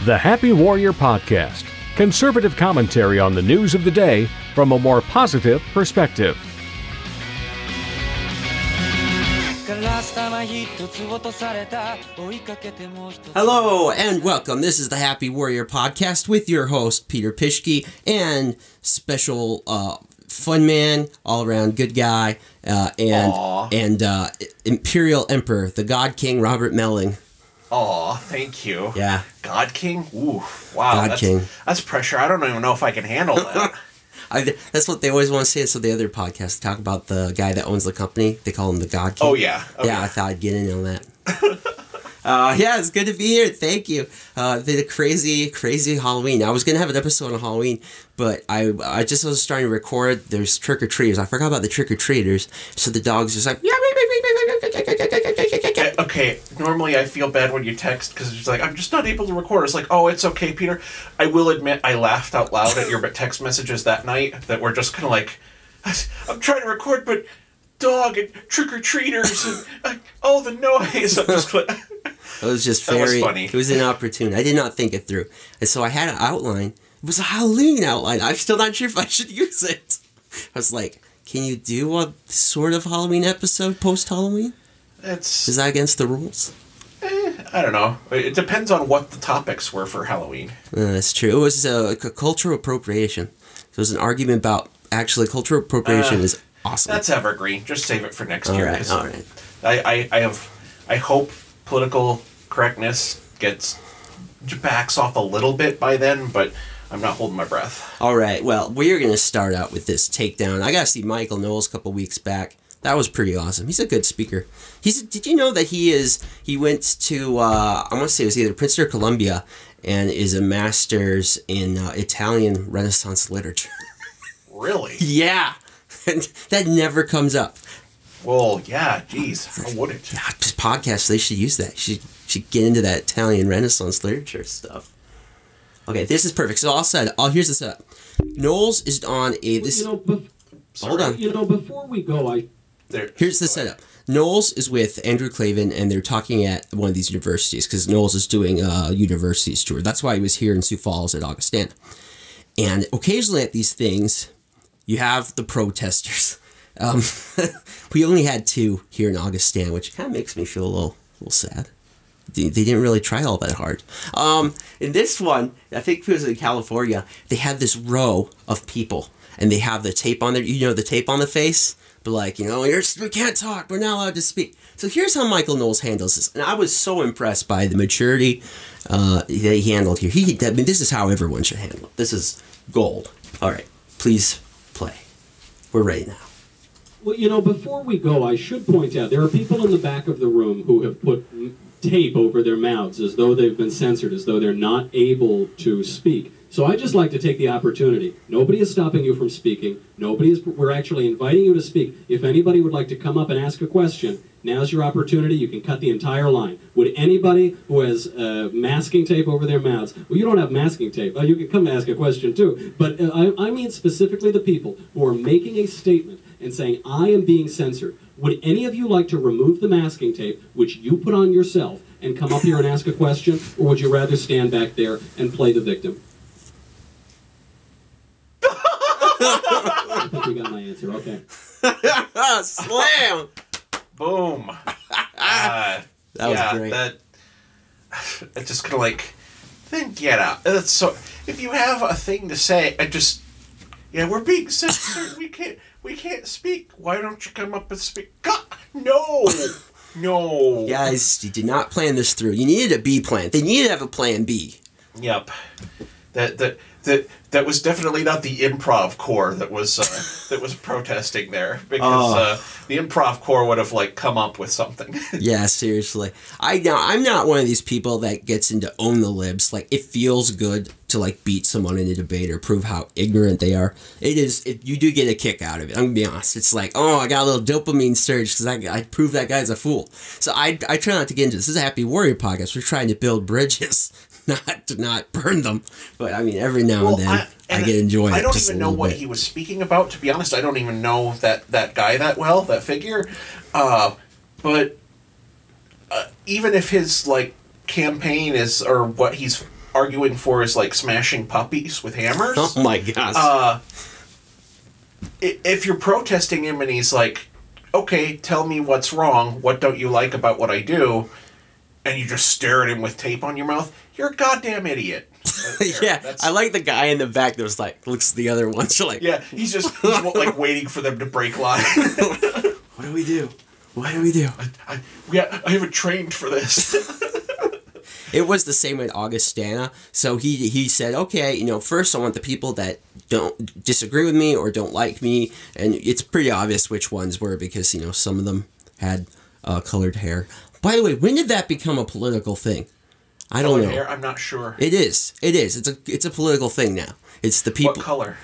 The Happy Warrior Podcast. Conservative commentary on the news of the day from a more positive perspective. Hello and welcome. This is the Happy Warrior Podcast with your host, Peter Pischke, and special fun man, all-around good guy, and Imperial Emperor, the God King, Robert Mehling. Aw, thank you. Yeah. God King? Ooh, wow. God King. That's pressure. I don't even know if I can handle that. That's what they always want to say. So the other podcasts talk about the guy that owns the company. They call him the God King. Oh, yeah. Okay. Yeah, I thought I'd get in on that. Yeah, it's good to be here. Thank you. Been a crazy Halloween. I was going to have an episode on Halloween, but I just was starting to record. There's trick-or-treaters. I forgot about the trick-or-treaters. So the dog's just like... Okay, normally I feel bad when you text because it's like, I'm just not able to record. It's like, oh, it's okay, Peter. I will admit I laughed out loud at your text messages that night that were just kind of like, I'm trying to record, but dog and trick-or-treaters and all the noise. I'm just like... It was just very funny. It was inopportune. I did not think it through. And so I had an outline. It was a Halloween outline. I'm still not sure if I should use it. I was like, can you do a sort of Halloween episode post-Halloween? Is that against the rules? I don't know. It depends on what the topics were for Halloween. That's true. It was a cultural appropriation. It was an argument about actually cultural appropriation is awesome. That's evergreen. Just save it for next year. All right. I hope political correctness backs off a little bit by then, but I'm not holding my breath. All right. Well, we're going to start out with this takedown. I got to see Michael Knowles a couple weeks back. That was pretty awesome. He's a good speaker. Did you know that he went to, I want to say it was either Princeton or Columbia, and is a master's in Italian Renaissance literature. Really? Yeah. That never comes up. Well, yeah, geez. How would it? Yeah, podcasts, they should use that. Should get into that Italian Renaissance literature stuff. Okay, this is perfect. So here's the setup. Knowles is on hold on. Before we go, here's the setup. Knowles is with Andrew Clavin, and they're talking at one of these universities, because Knowles is doing a universities tour. That's why he was here in Sioux Falls at Augustana. And occasionally at these things, you have the protesters. We only had 2 here in Augustana, which kind of makes me feel a little sad. They didn't really try all that hard. In this one, I think it was in California, they had this row of people, and they have the tape on their, the tape on the face, but like, we can't talk, we're not allowed to speak. So here's how Michael Knowles handles this, and I was so impressed by the maturity that he handled here. This is how everyone should handle it. This is gold. All right, please play. We're ready now. Well, before we go, I should point out there are people in the back of the room who have put tape over their mouths as though they've been censored, as though they're not able to speak. So I'd just like to take the opportunity. Nobody is stopping you from speaking. We're actually inviting you to speak. If anybody would like to come up and ask a question, now's your opportunity. You can cut the entire line. Would anybody who has masking tape over their mouths, well, you don't have masking tape. You can come and ask a question too. But I mean specifically the people who are making a statement and saying, I am being censored. Would any of you like to remove the masking tape, which you put on yourself, and come up here and ask a question? Or would you rather stand back there and play the victim? I think you got my answer. Okay. Slam! Boom. That was great. It's just kind of like, then get out. So if you have a thing to say, we're being censored. We can't speak. Why don't you come up and speak? God, no. Guys, you did not plan this through. You needed a B plan. They needed to have a plan B. Yep. That was definitely not the improv corps that was protesting there, because the improv corps would have come up with something. Yeah, seriously. I'm not one of these people that gets into own the libs. It feels good to beat someone in a debate or prove how ignorant they are. You do get a kick out of it. I'm gonna be honest. It's I got a little dopamine surge because I proved that guy's a fool. So I try not to get into this. This is a Happy Warrior podcast. We're trying to build bridges. Not burn them, but every now and then I get enjoyed. I don't even know what he was speaking about. To be honest, I don't even know that guy that well, that figure. But even if his campaign is, or what he's arguing for is like smashing puppies with hammers. Oh my gosh. If you're protesting him and he's like, okay, tell me what's wrong, what don't you like about what I do, and you just stare at him with tape on your mouth, you're a goddamn idiot. Yeah, I like the guy in the back that was like, looks at the other ones, like... Yeah, he's like waiting for them to break line. What do we do? What do we do? I haven't trained for this. It was the same with Augustana. So he said, okay, you know, first I want the people that don't disagree with me or don't like me. And it's pretty obvious which ones were because, you know, some of them had colored hair. By the way, when did that become a political thing? I don't know. Hair? I'm not sure. It is. It is. It's a political thing now. It's the people. What color?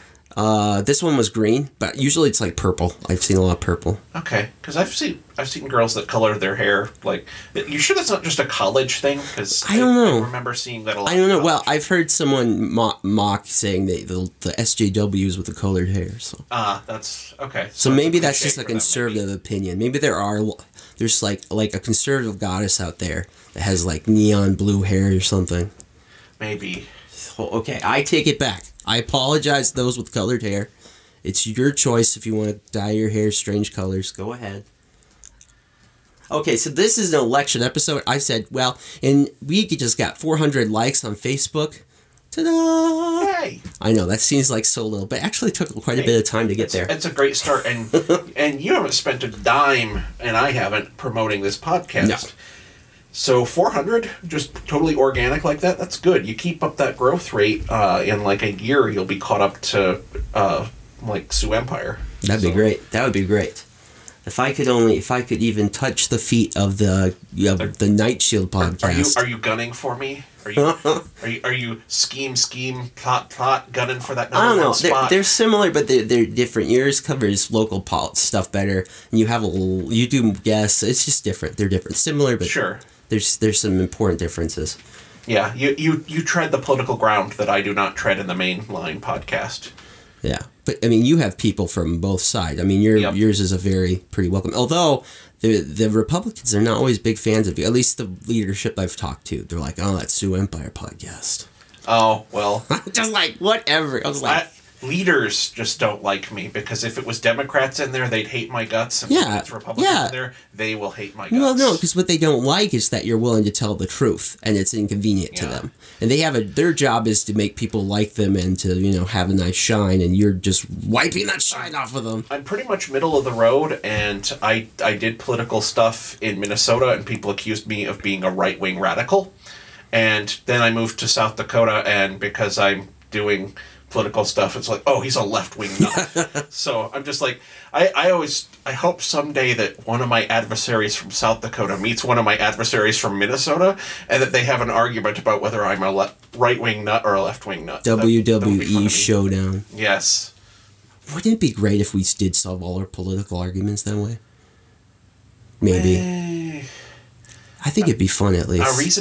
This one was green, but usually it's like purple. I've seen a lot of purple. Okay, because I've seen girls that color their hair like. You sure that's not just a college thing? Because I don't know. I remember seeing that a lot. I don't know. Well, I've heard someone mock saying the SJWs with the colored hair. So that's okay. So maybe that's just a conservative opinion. Maybe there's like a conservative goddess out there that has like neon blue hair or something. Maybe. So, okay, I take it back. I apologize to those with colored hair. It's your choice if you want to dye your hair strange colors. Go ahead. Okay, so this is an election episode. I said, well, and we just got 400 likes on Facebook. Ta-da! Hey! I know, that seems like so little, but it actually took quite a bit of time to get there. It's a great start, and you haven't spent a dime, and I haven't, promoting this podcast. No. So 400, just totally organic like that, that's good. You keep up that growth rate, in like a year, you'll be caught up to, like, Sioux Empire. That'd be great. That would be great. If I could even touch the feet of the Night Shield podcast. Are you gunning for me? Are you scheme plot gunning for that number one spot? I don't know. They're similar, but they're different. Yours covers local stuff better, and you do guess. It's just different. They're different. Similar, but sure. There's some important differences. Yeah, you tread the political ground that I do not tread in the mainline podcast. Yeah, but I mean, you have people from both sides. I mean, yours is pretty welcome. Although the Republicans are not always big fans of you. At least the leadership I've talked to, they're like, "Oh, that Sioux Empire podcast." Oh well, just like whatever. I was like, leaders just don't like me because if it was Democrats in there, they'd hate my guts. And if it's Republicans in there, they will hate my guts. Well, no, because what they don't like is that you're willing to tell the truth, and it's inconvenient to them. And they have their job is to make people like them and to have a nice shine, and you're just wiping that shine off of them. I'm pretty much middle of the road, and I did political stuff in Minnesota, and people accused me of being a right-wing radical. And then I moved to South Dakota, and because I'm doing political stuff, it's like, oh, he's a left-wing nut. So I'm just like, I hope someday that one of my adversaries from South Dakota meets one of my adversaries from Minnesota, and that they have an argument about whether I'm a right-wing nut or a left-wing nut. WWE showdown. Yes. Wouldn't it be great if we did solve all our political arguments that way? Maybe. I think it'd be fun, at least.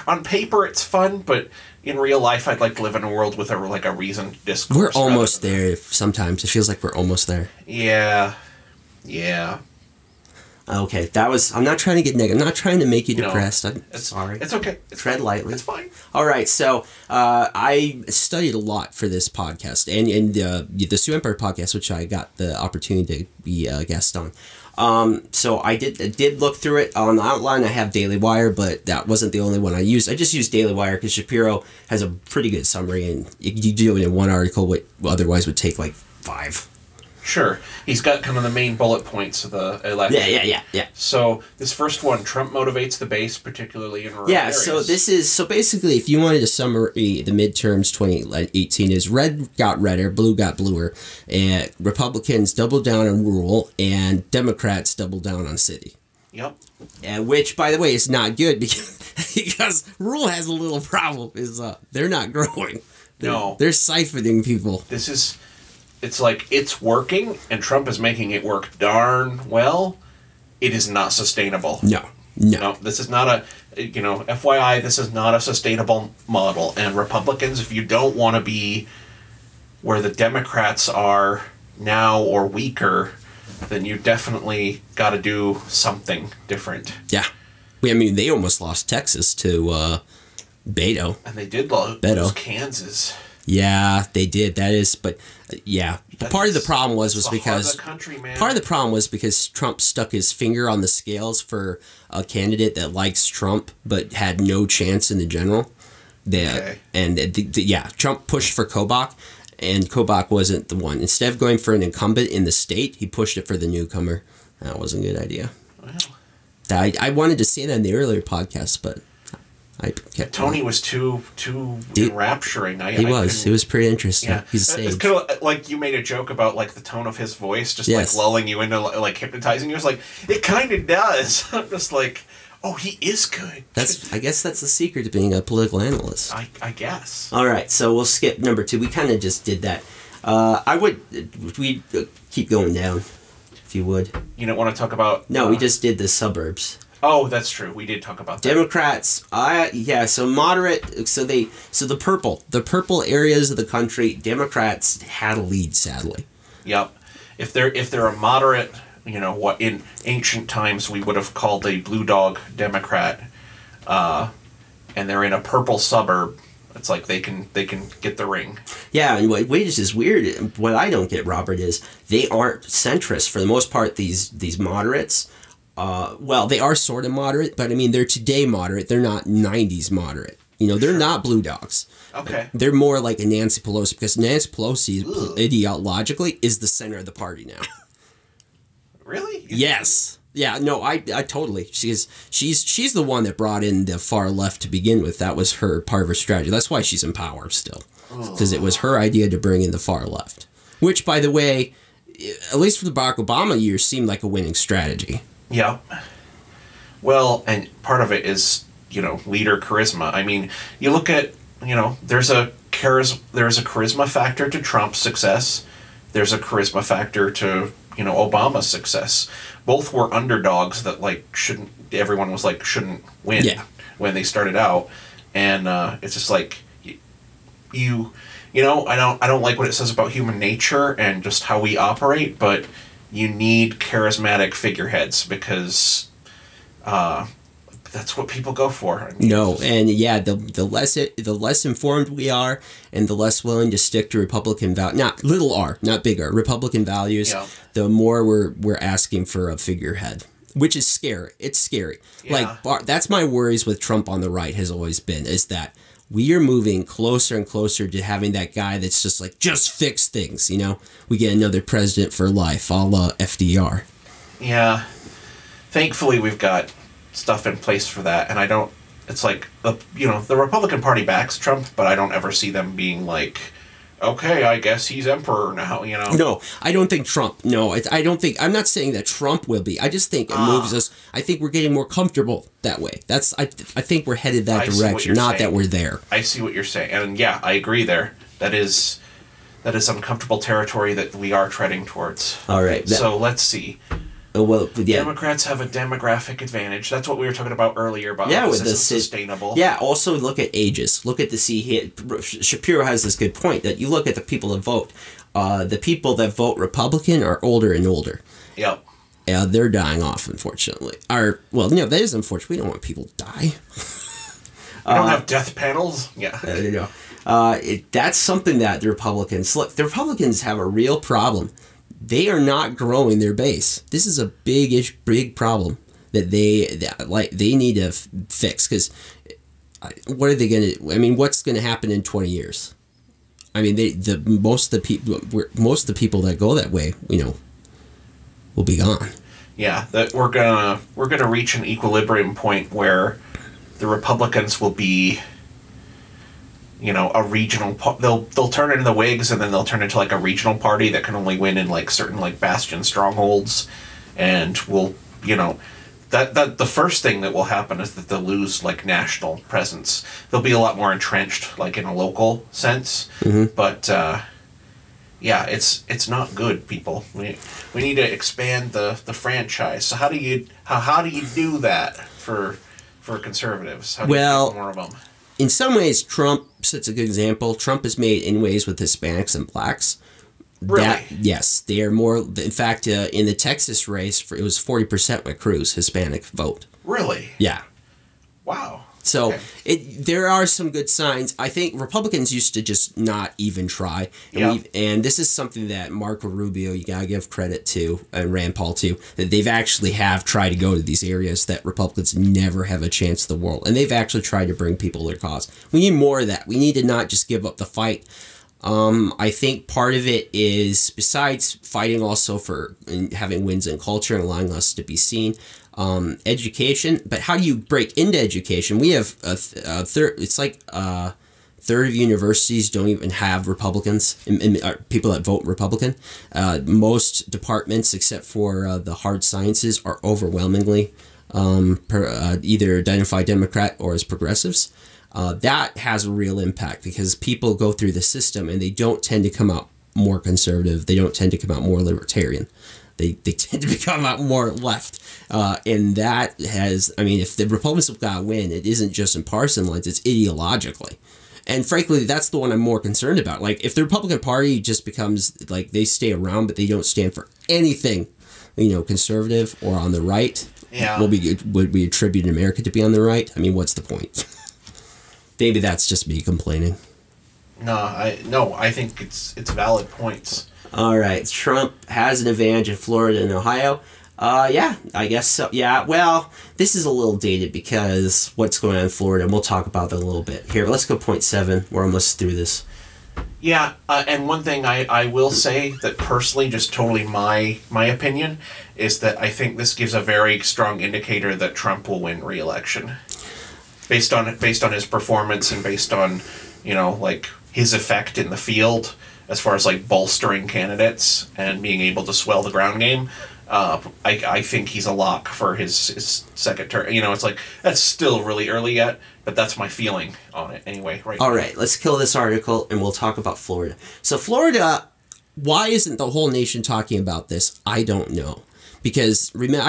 On paper, it's fun, but in real life, I'd like to live in a world with a reasoned discourse. We're almost there. Sometimes it feels like we're almost there. Yeah. Okay, I'm not trying to get negative. I'm not trying to make you depressed. I'm sorry. It's okay. Tread lightly. It's fine. All right, so I studied a lot for this podcast and the Sioux Empire podcast, which I got the opportunity to be a guest on. So I did look through it. On the outline, I have Daily Wire, but that wasn't the only one I used. I just used Daily Wire because Shapiro has a pretty good summary, and you do it in one article, what otherwise would take like 5. Sure. He's got kind of the main bullet points of the election. Yeah. So this first one, Trump motivates the base, particularly in rural areas. So basically, if you wanted to summary the midterms 2018 is red got redder, blue got bluer, and Republicans doubled down on rural, and Democrats doubled down on city. Yep. Which, by the way, is not good because rural has a little problem. Is they're not growing. They're siphoning people. It's like it's working, and Trump is making it work darn well. It is not sustainable. No. This is not FYI, this is not a sustainable model. And Republicans, if you don't want to be where the Democrats are now or weaker, then you definitely got to do something different. Yeah. I mean, they almost lost Texas to Beto. And they did lose Kansas. Yeah, they did. That is, but yeah. Part of the problem was because part of the problem was because Trump stuck his finger on the scales for a candidate that likes Trump but had no chance in the general. Trump pushed for Kobach, and Kobach wasn't the one. Instead of going for an incumbent in the state, he pushed it for the newcomer. That wasn't a good idea. Well, I wanted to say that in the earlier podcast, but I kept Tony was too enrapturing. He was pretty interesting. Yeah. He's a sage. It's kind of like you made a joke about like the tone of his voice, just like lulling you into like hypnotizing you. It's like it kind of does. I'm just like, oh, he is good. I guess that's the secret to being a political analyst. I guess. All right, so we'll skip number 2. We kind of just did that. We keep going down, if you would. You don't want to talk about? No, we just did the suburbs. Oh, that's true. We did talk about that. Democrats, so moderate, so the purple areas of the country, Democrats had a lead, sadly. Yep. If they're a moderate, what in ancient times we would have called a blue dog Democrat, and they're in a purple suburb, it's like they can get the ring. Yeah, and what is weird, what I don't get, Robert, is they aren't centrist for the most part. These moderates. They are sort of moderate, but I mean, they're today moderate. They're not 90s moderate. They're not blue dogs. Okay. They're more like a Nancy Pelosi, because Nancy Pelosi, ideologically, is the center of the party now. Really? Yes. Yeah, no, I totally. She's the one that brought in the far left to begin with. That was part of her strategy. That's why she's in power still. Because it was her idea to bring in the far left. Which, by the way, at least for the Barack Obama years, seemed like a winning strategy. Yeah. Well, and part of it is, leader charisma. I mean, you look at, there's a charisma factor to Trump's success. There's a charisma factor to, Obama's success. Both were underdogs that everyone was like shouldn't win when they started out. And it's just like I don't like what it says about human nature and just how we operate, but you need charismatic figureheads because that's what people go for. I mean, the less informed we are and the less willing to stick to Republican not little r, not big R, Republican values, the more we're asking for a figurehead, which is scary. It's scary. Yeah. That's my worries with Trump on the right has always been, is that we are moving closer and closer to having that guy that's just like, just fix things, We get another president for life, a la FDR. Yeah. Thankfully, we've got stuff in place for that, and I don't... It's like, the Republican Party backs Trump, but I don't ever see them being like, okay, I guess he's emperor now, No, I don't think Trump... No, I don't think... I'm not saying that Trump will be. I just think it moves us... I think we're getting more comfortable that way. I think we're headed that direction, not that we're there. I see what you're saying. And yeah, I agree there. That is uncomfortable territory that we are treading towards. All right. So let's see. Democrats have a demographic advantage. That's what we were talking about earlier about how this isn't sustainable. Yeah, also look at ages. Look at Shapiro has this good point that you look at the people that vote. The people that vote Republican are older and older. Yep. Yeah, they're dying off, unfortunately. That is unfortunate. We don't want people to die. We don't have death panels? Yeah. That's something that the Republicans have a real problem. They are not growing their base. This is a big problem that they need to fix, because what are they going to... I mean, what's going to happen in 20 years? I mean, most of the people that go that way, will be gone. Yeah, that we're gonna reach an equilibrium point where the Republicans will be, a regional. They'll turn into the Whigs, and then they'll turn into like a regional party that can only win in like certain like bastion strongholds, and will that the first thing that will happen is that they'll lose like national presence. They'll be a lot more entrenched like in a local sense, but. Yeah, it's not good, people. We need to expand the franchise. So how do you do that for conservatives? How do you get more of them? In some ways, Trump sets a good example. Trump has made inroads with Hispanics and blacks. Really? Yes, they are more. In fact, in the Texas race, it was 40% with Cruz Hispanic vote. Really? Yeah. Wow. So there are some good signs. I think Republicans used to just not even try. And this is something that Marco Rubio, you got to give credit to, and Rand Paul too, that they've actually have tried to go to these areas that Republicans never have a chance in the world. And they've actually tried to bring people to their cause. We need more of that. We need to not just give up the fight. I think part of it is, besides fighting also for having wins in culture and allowing us to be seen, education. But how do you break into education? We have a third. It's like a third of universities don't even have Republicans, people that vote Republican. Most departments, except for the hard sciences, are overwhelmingly either identify Democrat or as progressives. That has a real impact because people go through the system and they don't tend to come out more conservative. They don't tend to come out more libertarian. They tend to become out more left. And that has, I mean, if the Republicans have got to win, it isn't just in partisan lines, it's ideologically. And frankly, that's the one I'm more concerned about. Like, if the Republican Party just becomes, like, they stay around, but they don't stand for anything, conservative or on the right, would we attribute America to be on the right? I mean, what's the point? Maybe that's just me complaining. No, I think it's valid points. All right, Trump has an advantage in Florida and Ohio. Yeah, I guess so. Yeah, well, this is a little dated because what's going on in Florida, and we'll talk about that a little bit. Here, let's go point 7. We're almost through this. Yeah, and one thing I will say that personally, just totally my opinion, is that I think this gives a very strong indicator that Trump will win re-election. Based on his performance and based on, like, his effect in the field as far as, like, bolstering candidates and being able to swell the ground game. I think he's a lock for his second term. It's like, that's still really early yet, but that's my feeling on it anyway. Right. All right, let's kill this article and we'll talk about Florida. So Florida, why isn't the whole nation talking about this? I don't know. Because remember,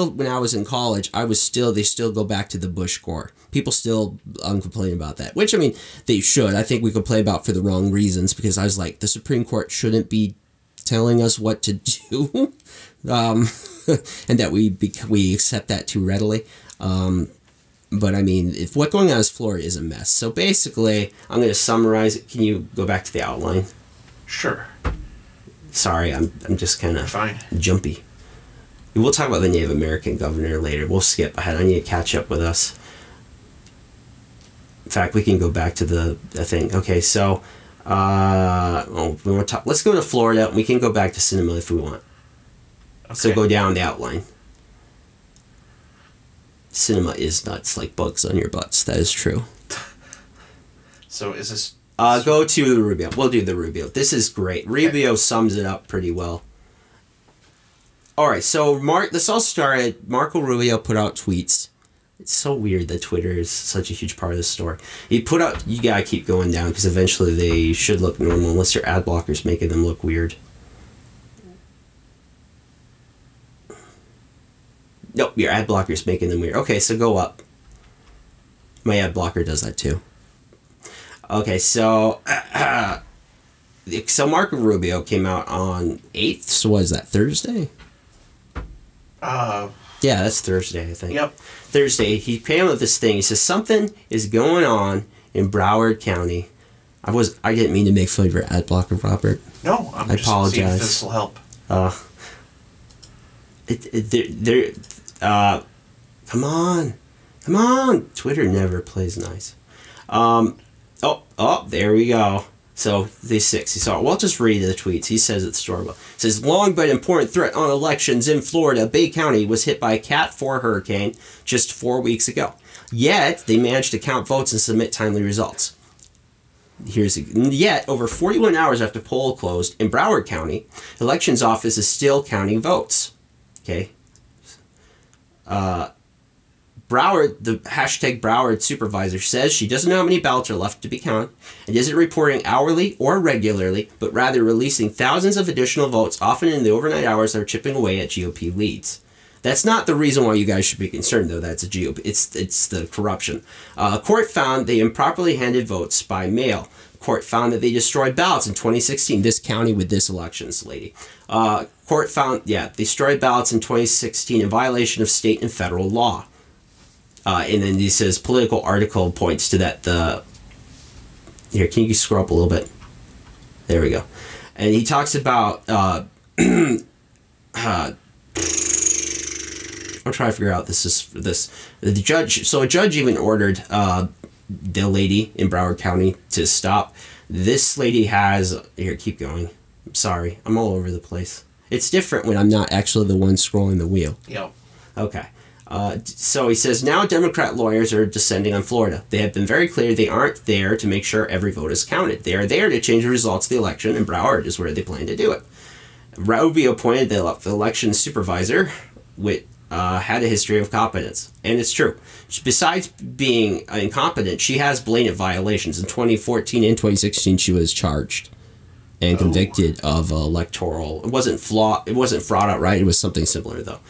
when I was in college, they still go back to the Bush Corps. People still complain about that, which, I mean, they should. I think we complain about for the wrong reasons, because I was like, the Supreme Court shouldn't be telling us what to do, and that we accept that too readily. But I mean, if what going on in Florida is a mess. So basically, I'm going to summarize it. Can you go back to the outline? Sure. Sorry, I'm just kind of jumpy. We'll talk about the Native American governor later. We'll skip ahead. I need to catch up with us. In fact, we can go back to the thing. Okay, so we want to talk. Let's go to Florida. We can go back to cinema if we want. Okay. So go down the outline. Cinema is nuts, like bugs on your butts. That is true. So is this... Go to the Rubio. We'll do the Rubio. This is great. Rubio sums it up pretty well. All right, so this all started, Marco Rubio put out tweets. It's so weird that Twitter is such a huge part of this story. He put out, you gotta keep going down, because eventually they should look normal, unless your ad blocker's making them look weird. Nope, your ad blocker's making them weird. Okay, so go up. My ad blocker does that too. Okay, so... so Marco Rubio came out on 8th, so what is that, Thursday? Yeah, that's Thursday, I think. Yep. Thursday, he came up with this thing. He says, something is going on in Broward County. I didn't mean to make fun of your ad blocker, Robert. No, I apologize. Seeing if this will help. Come on. Twitter never plays nice. There we go. So, day 6, he saw it. Well, I'll just read the tweets. He says it's storable. It says, long but important threat on elections in Florida. Bay County was hit by a Cat 4 hurricane just 4 weeks ago. Yet, they managed to count votes and submit timely results. Yet, over 41 hours after poll closed in Broward County, elections office is still counting votes. Okay. The hashtag Broward supervisor says she doesn't know how many ballots are left to be counted and isn't reporting hourly or regularly, but rather releasing thousands of additional votes, often in the overnight hours that are chipping away at GOP leads. That's not the reason why you guys should be concerned, though. That's a GOP. It's the corruption. Court found they improperly handed votes by mail. Court found that they destroyed ballots in 2016. This county with this elections, lady. Court found, destroyed ballots in 2016 in violation of state and federal law. And then he says, political article points to that. Here, can you scroll up a little bit? There we go. And he talks about, I'm trying to figure out this. The judge, so a judge even ordered the lady in Broward County to stop. This lady has, here, keep going. I'm sorry, I'm all over the place. It's different when I'm not actually the one scrolling the wheel. Yep. Okay. So he says, now Democrat lawyers are descending on Florida. They have been very clear they aren't there to make sure every vote is counted. They are there to change the results of the election, and Broward is where they plan to do it. Rubio appointed the election supervisor, which had a history of competence. And it's true. Besides being incompetent, she has blatant violations. In 2014 and 2016, she was charged and convicted of electoral. It wasn't fraud outright. It was something similar, though.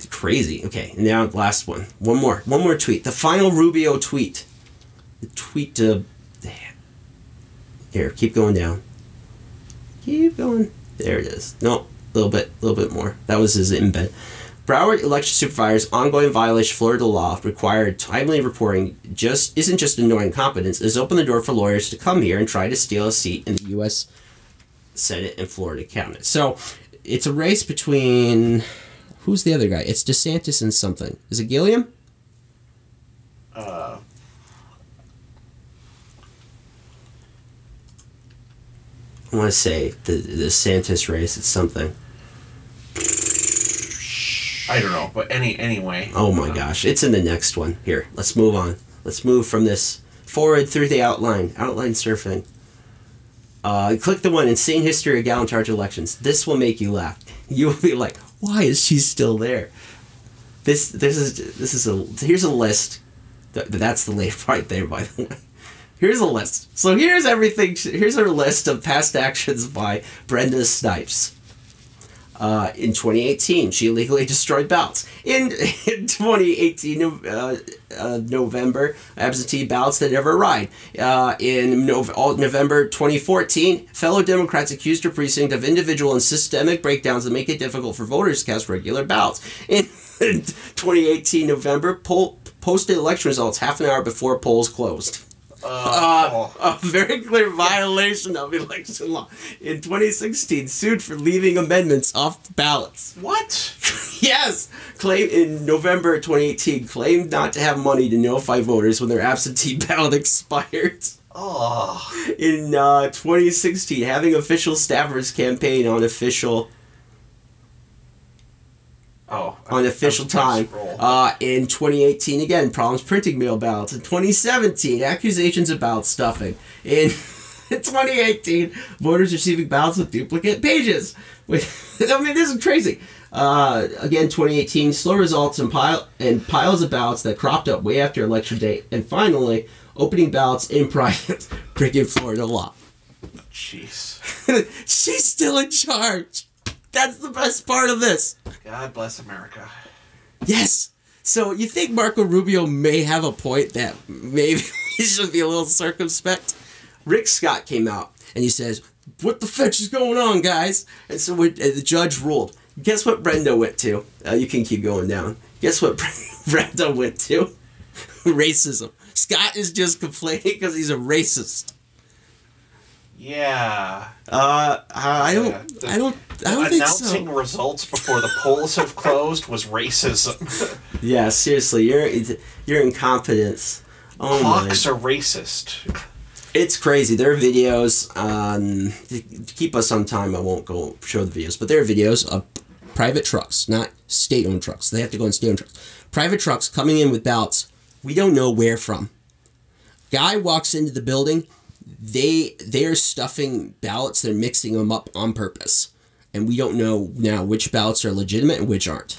Crazy. Okay, now last one. One more tweet. The final Rubio tweet. The tweet. Here, keep going down. Keep going. There it is. No, a little bit more. That was his embed. Broward election supervisor's ongoing violation of Florida law required timely reporting isn't just annoying incompetence. It's opened the door for lawyers to come here and try to steal a seat in the U.S. Senate and Florida Cabinet. So it's a race between. Who's the other guy? It's DeSantis and something. Is it Gilliam? I want to say the DeSantis race. It's something. I don't know, but anyway. Oh my gosh, it's in the next one. Here, let's move on. Let's move from this forward through the outline surfing. Click the one, Insane History of Gallon Charge Elections. This will make you laugh. You will be like, why is she still there? Here's a list. That's the list right there, by the way. Here's a list. So here's everything. Here's our list of past actions by Brenda Snipes. In 2018, she illegally destroyed ballots. In 2018, November, absentee ballots that never arrived. In November 2014, fellow Democrats accused her precinct of individual and systemic breakdowns that make it difficult for voters to cast regular ballots. In 2018, November, posted election results half an hour before polls closed. A very clear violation of election law. In 2016, sued for leaving amendments off ballots. What? Yes! In November 2018, claimed not to have money to notify voters when their absentee ballot expired. Oh. In 2016, having official staffers campaign on official time. In 2018, again, problems printing mail ballots. In 2017, accusations of ballot stuffing. In 2018, voters receiving ballots with duplicate pages. This is crazy. Again, 2018, slow results and piles of ballots that cropped up way after election day. And finally, opening ballots in private, breaking Florida law. Jeez. She's still in charge. That's the best part of this. God bless America. Yes. So you think Marco Rubio may have a point that maybe he should be a little circumspect? Rick Scott came out and he says, "What the fetch is going on, guys?" And so the judge ruled. Guess what Brenda went to? You can keep going down. Guess what Brenda went to? Racism. Scott is just complaining because he's a racist. Yeah. I don't think so. Announcing results before the polls have closed was racism. Yeah, seriously, your incompetence. Oh Hawks are racist. It's crazy. There are videos to keep us on time. I won't go show the videos, but there are videos of private trucks, not state-owned trucks. They have to go in state-owned trucks. Private trucks coming in with ballots. We don't know where from. Guy walks into the building. They're stuffing ballots. They're mixing them up on purpose. And we don't know now which ballots are legitimate and which aren't.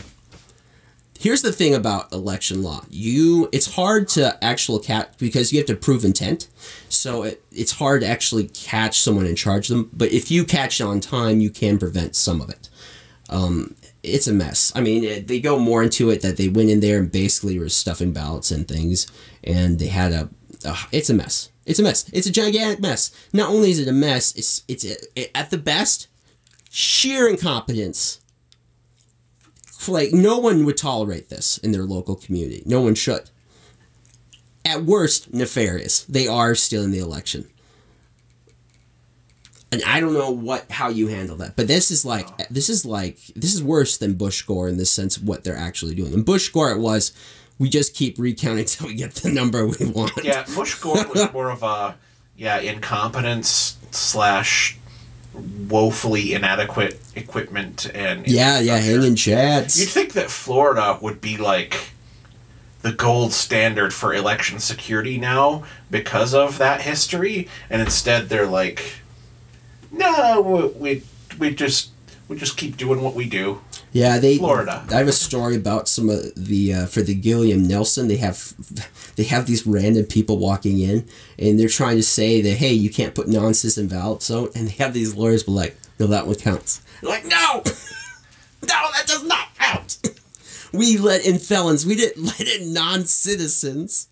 Here's the thing about election law. It's hard to actually catch because you have to prove intent. So it's hard to actually catch someone and charge them. But if you catch it on time, you can prevent some of it. It's a mess. I mean, they go more into it that they went in there and basically were stuffing ballots and things. And they had it's a mess. It's a mess. It's a gigantic mess. Not only is it a mess, it's at the best, sheer incompetence. like, no one would tolerate this in their local community. No one should. At worst, nefarious. They are stealing the election. And I don't know how you handle that. But this is worse than Bush Gore in the sense of what they're actually doing. In Bush Gore, it was, we just keep recounting until we get the number we want. Yeah, Bush Gore was more of a, incompetence / woefully inadequate equipment and hanging chads. You'd think that Florida would be like the gold standard for election security now because of that history, and instead they're like, no, we just keep doing what we do. Yeah, Florida. I have a story about some of the for the Gilliam Nelson. They have these random people walking in, and they're trying to say that, hey, you can't put non-citizen ballots out, and they have these lawyers be like, no, that one counts. They're like, no, that does not count. We let in felons. We didn't let in non-citizens.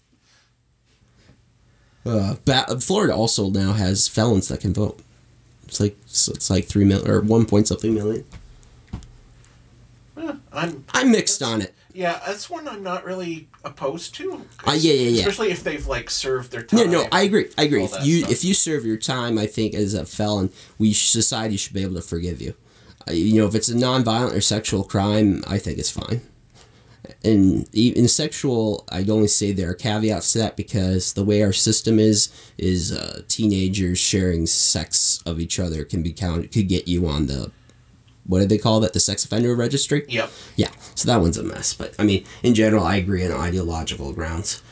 Florida also now has felons that can vote. It's like 3 million or 1 point something million. I'm mixed on it. Yeah, that's one I'm not really opposed to. Yeah. Especially if they've served their time. Yeah, no, I agree. If you serve your time, I think as a felon, society should be able to forgive you. If it's a non-violent or sexual crime, I think it's fine. And in sexual, I'd only say there are caveats to that because the way our system is teenagers sharing sex of each other can be counted, could get you on the, what do they call that, the sex offender registry? Yep. Yeah, so that one's a mess. But, I mean, in general, I agree on ideological grounds.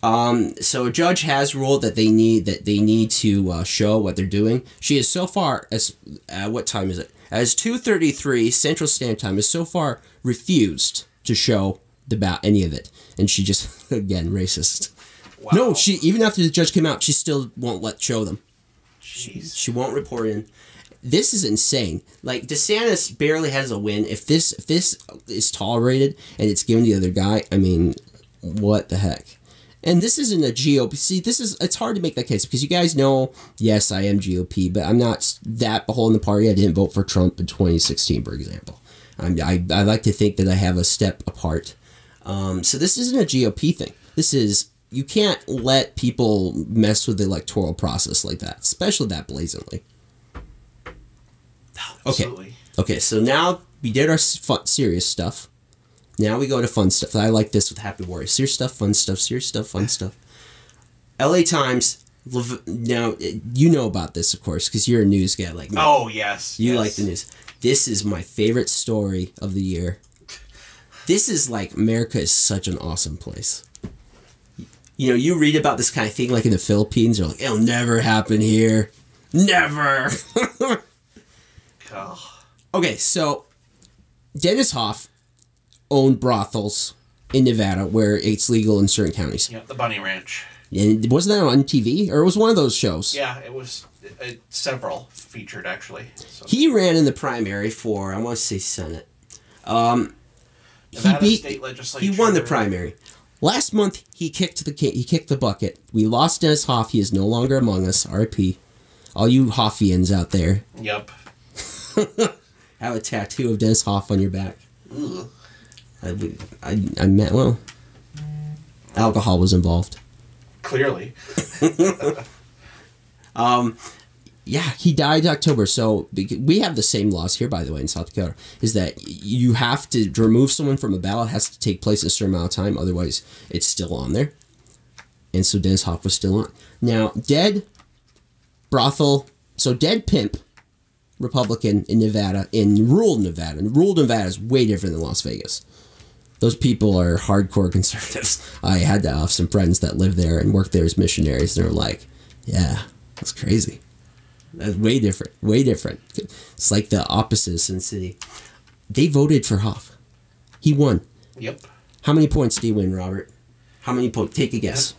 So a judge has ruled that they need to show what they're doing. She is so far, as what time is it? As 2:33 Central Standard Time, has so far refused to show any of it, and she just, again, racist. Wow. No, she, even after the judge came out, she still won't show them. Jeez. She won't report in. This is insane. Like, DeSantis barely has a win. If this is tolerated and it's given to the other guy, I mean, what the heck? And this isn't a GOP. See, it's hard to make that case because you guys know, yes, I am GOP, but I'm not that beholden to the party. I didn't vote for Trump in 2016, for example. I like to think that I have a step apart. So this isn't a GOP thing. This is, you can't let people mess with the electoral process like that, especially that blatantly. Absolutely. Okay, so now we did our serious stuff. Now we go to fun stuff. I like this with Happy Warriors. Serious stuff, fun stuff, serious stuff, fun stuff. LA Times, now, you know about this, of course, because you're a news guy like me. Oh, yes. You like the news. This is my favorite story of the year. This is like, America is such an awesome place. You read about this kind of thing like in the Philippines, you're like, it'll never happen here. Never. Okay, so Dennis Hoff owned brothels in Nevada where it's legal in certain counties. Yeah, the Bunny Ranch. And wasn't that on TV? Or it was one of those shows? Yeah, it was several featured, actually. So. He ran in the primary for, I want to say, Senate. Nevada State Legislature. He won the primary. Last month, he kicked the bucket. We lost Dennis Hoff. He is no longer among us. R.I.P. All you Hoffians out there. Yep. Have a tattoo of Dennis Hoff on your back. Ugh. I meant, well, alcohol was involved. Clearly. Yeah, he died in October, so we have the same laws here, by the way, in South Dakota, is that you have to remove someone from a ballot. It has to take place in a certain amount of time, otherwise it's still on there. And so Dennis Hoff was still on. Now, dead pimp Republican in Nevada, in rural Nevada. And rural Nevada is way different than Las Vegas. Those people are hardcore conservatives. I had to have some friends that live there and work there as missionaries, and they're like, yeah, that's crazy. That's way different. Way different. It's like the opposite of Sin City. They voted for Hoff. He won. Yep. How many points do you win, Robert? How many points? Take a guess.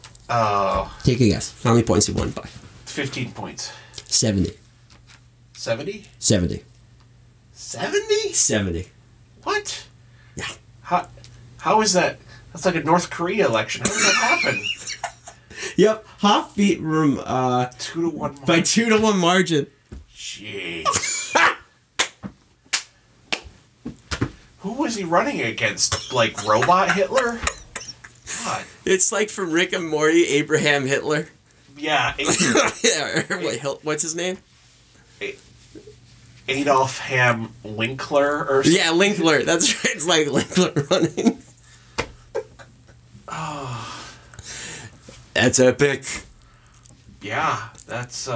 Take a guess. How many points he won by? 15 points. 70. 70? 70. 70? 70. What? Yeah. How is that? That's like a North Korea election. How did that happen? Yep. Hoff beat 2-1 margin. By 2-1 margin. Jeez. Who was he running against? Like robot Hitler? God. It's like from Rick and Morty, Abraham Hitler. Yeah. What's his name? Adolf Ham Linkler or something. Yeah, Linkler. That's right. It's like Linkler running. Oh. That's epic. Yeah, that's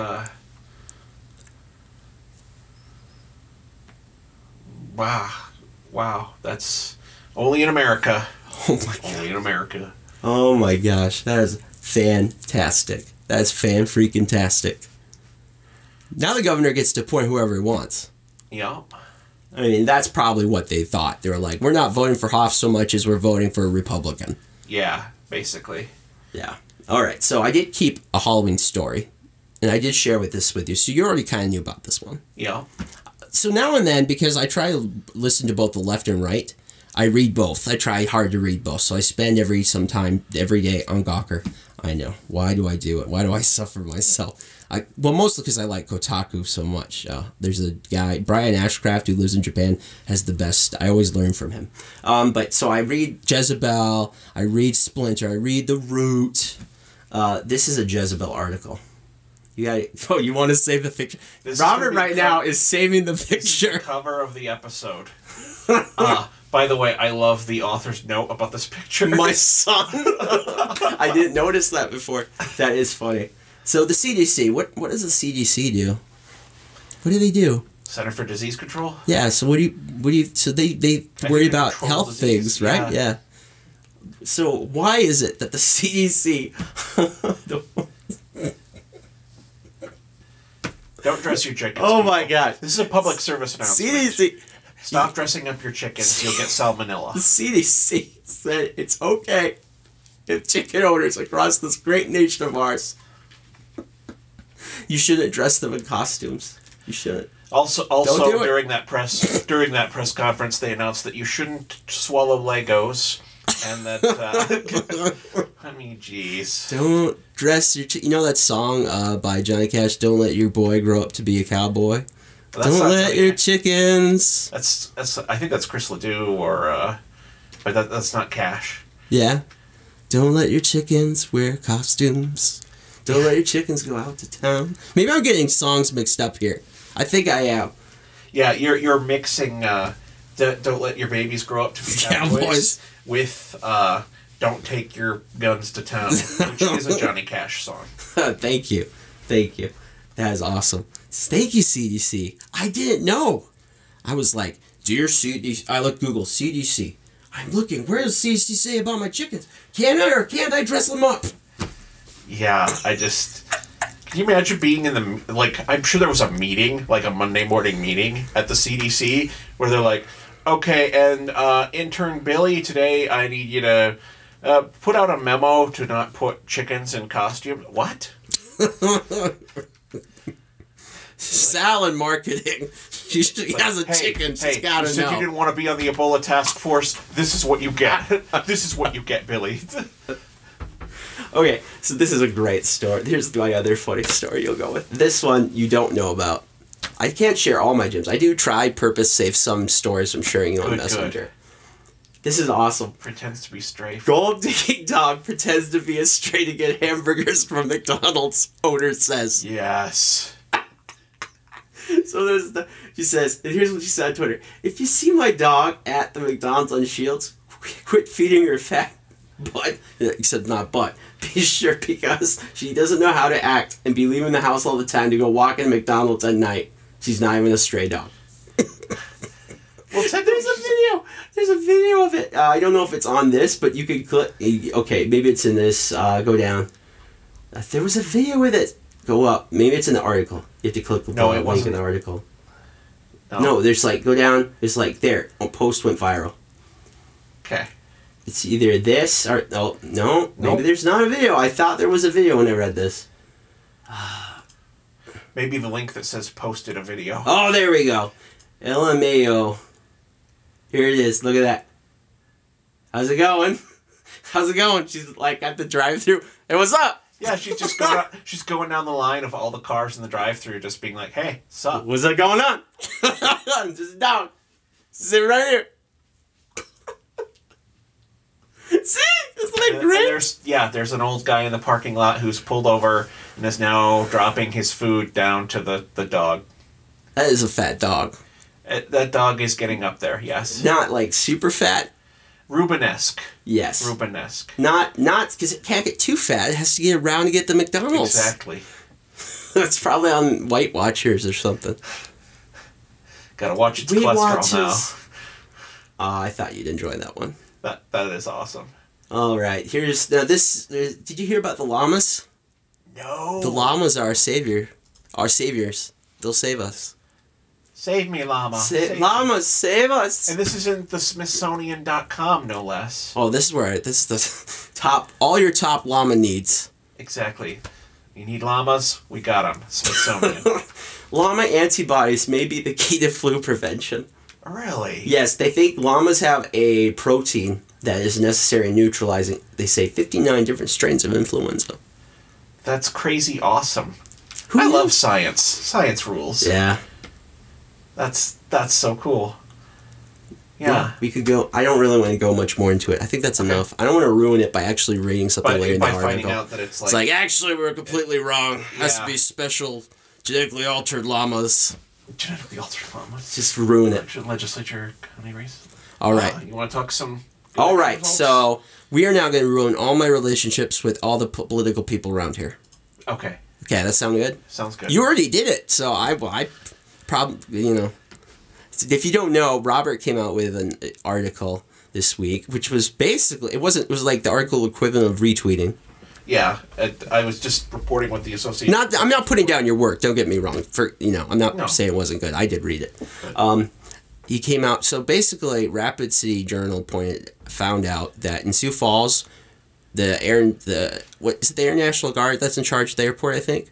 Wow. That's only in America. Oh my god. Only in America. Oh my gosh. That is fantastic. That's fan-freaking-tastic. Now the governor gets to appoint whoever he wants. Yeah. I mean, that's probably what they thought. They were like, we're not voting for Hoff so much as we're voting for a Republican. Yeah, basically. Yeah. All right. So I did keep a Halloween story, and I did share this with you. So you already kind of knew about this one. Yeah. So now and then, because I try to listen to both the left and right, I read both. I try hard to read both. So I spend some time every day on Gawker. I know. Why do I do it? Why do I suffer myself? Well, mostly because I like Kotaku so much. There's a guy, Brian Ashcraft, who lives in Japan, has the best. I always learn from him. But so I read Jezebel, I read Splinter, I read The Root. This is a Jezebel article. You want to save the picture? Robert right now is saving the picture. This is the cover of the episode. By the way, I love the author's note about this picture. My son. I didn't notice that before. That is funny. So the CDC, what does the CDC do? What do they do? Center for Disease Control? Yeah, so so they worry about health things, right? Yeah. So why is it that the CDC Don't dress your chickens. Oh people. my god. This is a public service announcement. CDC Stop dressing up your chickens, you'll get salmonella. The CDC said it's okay if chicken owners across this great nation of ours, you shouldn't dress them in costumes. You shouldn't. Also do during that press conference, they announced that you shouldn't swallow Legos, and that I mean, jeez. Don't dress your. You know that song by Johnny Cash? Don't let your boy grow up to be a cowboy. Don't let your chickens. That's. I think that's Chris Ledoux or, but that's not Cash. Yeah. Don't let your chickens wear costumes. Don't let your chickens go out to town. Maybe I'm getting songs mixed up here. I think I am. Yeah, you're mixing Don't Let Your Babies Grow Up to Be Cowboys with Don't Take Your Guns to Town, which is a Johnny Cash song. Thank you. That is awesome. Thank you, CDC. I didn't know. I was like, dear CDC. I looked Google CDC. I'm looking. Where does CDC say about my chickens? Can I or can't I dress them up? Yeah, can you imagine being in the, like, I'm sure there was a meeting, like a Monday morning meeting at the CDC, where they're like, okay, and intern Billy, today I need you to put out a memo to not put chickens in costumes. What? Salad marketing. She has a chicken. She's got to know. You said you didn't want to be on the Ebola task force. This is what you get. This is what you get, Billy. Okay, so this is a great story. Here's my other funny story you'll go with. This one you don't know about. I can't share all my gems. I do save some stories from sharing you on Messenger. Good. This is awesome. Pretends to be stray. Gold digging dog pretends to be a stray to get hamburgers from McDonald's, owner says. Yes. So she says, and here's what she said on Twitter. If you see my dog at the McDonald's on Shields, quit feeding her fat butt, except not butt, be sure, because she doesn't know how to act and be leaving the house all the time to go walk in McDonald's at night. She's not even a stray dog. Well, there's a video of it. I don't know if it's on this, but you could click. Okay, maybe it's in this. Go down. There was a video with it. Go up. Maybe it's in the article. You have to click the link in the article. No, there's like, go down. It's like there. A post went viral. Okay. It's either this or no. Maybe there's not a video. I thought there was a video when I read this. Maybe the link that says posted a video. Oh, there we go. LMAO. Here it is. Look at that. How's it going? How's it going? She's like at the drive-thru. Hey, what's up? Yeah, she's going down the line of all the cars in the drive-thru, just being like, "Hey, sup? What's that going on?" Just a dog. Sit right here. See? Isn't that And great? there's an old guy in the parking lot who's pulled over and is now dropping his food down to the dog. That is a fat dog. That dog is getting up there, yes. Not like super fat. Rubenesque. Yes. Rubenesque. Not because it can't get too fat. It has to get around to get the McDonald's. Exactly. That's probably on Weight Watchers or something. Gotta watch its Weight cholesterol Watchers. I thought you'd enjoy that one. now. That is awesome. All right, here's now this. Did you hear about the llamas? No. The llamas are our savior, our saviors. They'll save us. Save me, llama. Save me. Llamas, save us! And this is in the Smithsonian.com, no less. Oh, this is the top. All your top llama needs. Exactly. You need llamas? We got them. Smithsonian. Llama antibodies may be the key to flu prevention. Really? Yes, they think llamas have a protein that is necessary in neutralizing, they say, 59 different strains of influenza. That's crazy awesome. Who I knew? love science. Science rules. Yeah. That's so cool. Yeah. Yeah, we could go. I don't really want to go much more into it. I think that's enough. I don't want to ruin it by actually reading something later in the By article. finding out that it's It's like, actually, we're completely wrong. Has to Yeah. be special, genetically altered llamas. genetically altered llamas. Just ruin it. Legislature county race. All right. You want to talk some? All right. results? So we are now going to ruin all my relationships with all the political people around here. Okay. Okay, that sound good? Sounds good. You already did it, so I probably, you know. If you don't know, Robert came out with an article this week, which was basically, it was like the article equivalent of retweeting. Yeah, I was just reporting what the association. I'm not putting down your work. Don't get me wrong. I'm not No. saying it wasn't good. I did read it. He came out. So basically, Rapid City Journal found out that in Sioux Falls, the Air National Guard that's in charge of the airport, I think.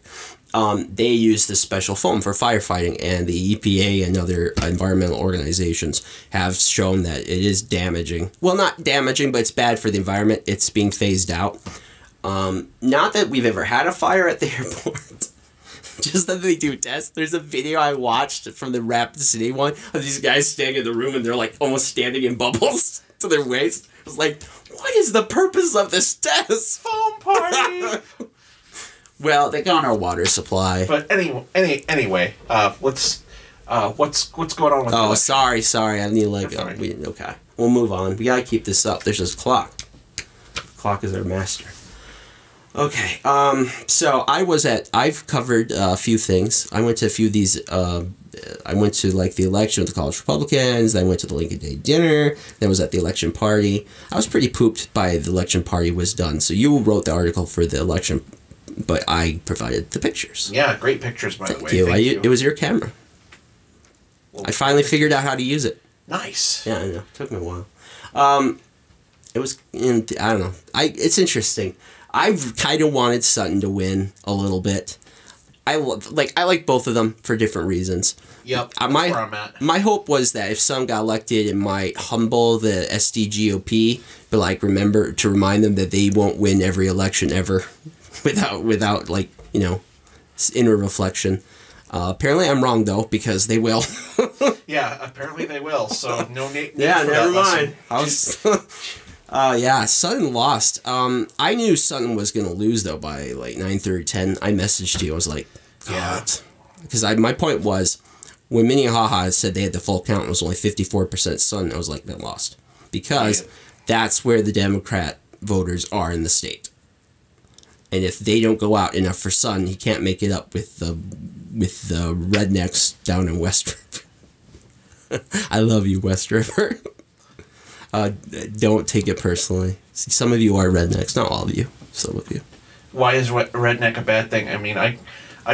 They use this special foam for firefighting, and the EPA and other environmental organizations have shown that it is damaging. Well, not damaging, but it's bad for the environment. It's being phased out. Not that we've ever had a fire at the airport. Just that they do tests. There's a video I watched from the Rapid City one of these guys standing in the room and they're like almost standing in bubbles to their waist. I was like, what is the purpose of this test? Foam party. Well, they got our water supply. But anyway, what's going on with? Oh, the sorry. I need to let go. That's all right. Okay, we'll move on. We gotta keep this up. There's this clock. Clock is our master. Okay. So I've covered a few things. I went to a few of these. I went to like the election with the college Republicans. Then I went to the Lincoln Day dinner. Then was at the election party. I was pretty pooped by the election party was done. So you wrote the article for the election, but I provided the pictures. Yeah, great pictures by the way. Thank you. It was your camera. Well, I finally figured out how to use it. Nice. Yeah, I know. It took me a while. It was I don't know. It's interesting. I kind of wanted Sutton to win a little bit. I like both of them for different reasons. Yep. That's where I'm at. My hope was that if Sutton got elected, it might humble the SDGOP, but like remind them that they won't win every election ever, without like inner reflection. Apparently, I'm wrong though because they will. Yeah, apparently they will. So no need. Yeah, for never that mind. Yeah, Sutton lost. I knew Sutton was going to lose, though, by, like, 9:30, 10. I messaged you. I was like, God. Because my point was, when Minnehaha said they had the full count, it was only 54% Sutton. I was like, they lost. Because that's where the Democrat voters are in the state. And if they don't go out enough for Sutton, he can't make it up with the rednecks down in West River. I love you, West River. Don't take it personally. See, some of you are rednecks, not all of you. Some of you. Why is redneck a bad thing? I mean, I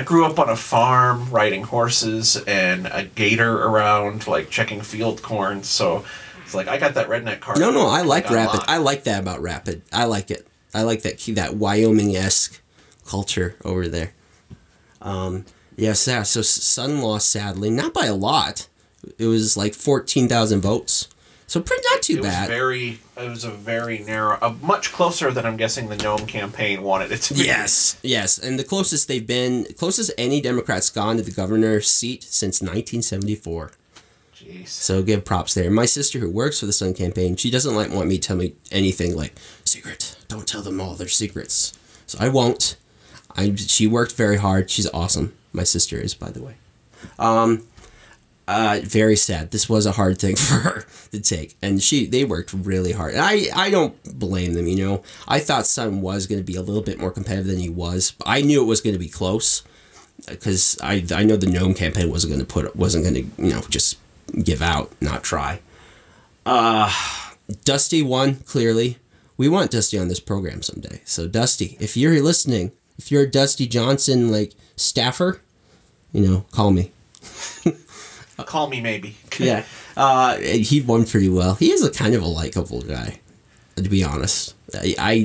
grew up on a farm riding horses and a gator around, like checking field corn. So it's like I got that redneck card. No, I like Rapid. I like that about Rapid. I like it. I like that Wyoming-esque culture over there. Yes, yeah. So Sutton lost sadly, not by a lot. It was like 14,000 votes. So pretty not too bad. It was a very narrow, much closer than I'm guessing the Nome campaign wanted it to be. Yes, and the closest any Democrat's gone to the governor's seat since 1974. Jeez. So give props there. My sister, who works for the Sun campaign, she doesn't want me to tell me anything like, secret, don't tell them all their secrets. So I won't. She worked very hard. She's awesome. My sister is, by the way. Very sad. This was a hard thing for her to take, and they worked really hard. And I don't blame them. I thought Sun was going to be a little bit more competitive than he was. But I knew it was going to be close because I know the Gnome campaign wasn't going to just give out, not try. Dusty won clearly. We want Dusty on this program someday. So Dusty, if you're listening, if you're a Dusty Johnson staffer, call me. Call me maybe. Yeah. He won pretty well. He is a kind of a likable guy, to be honest. I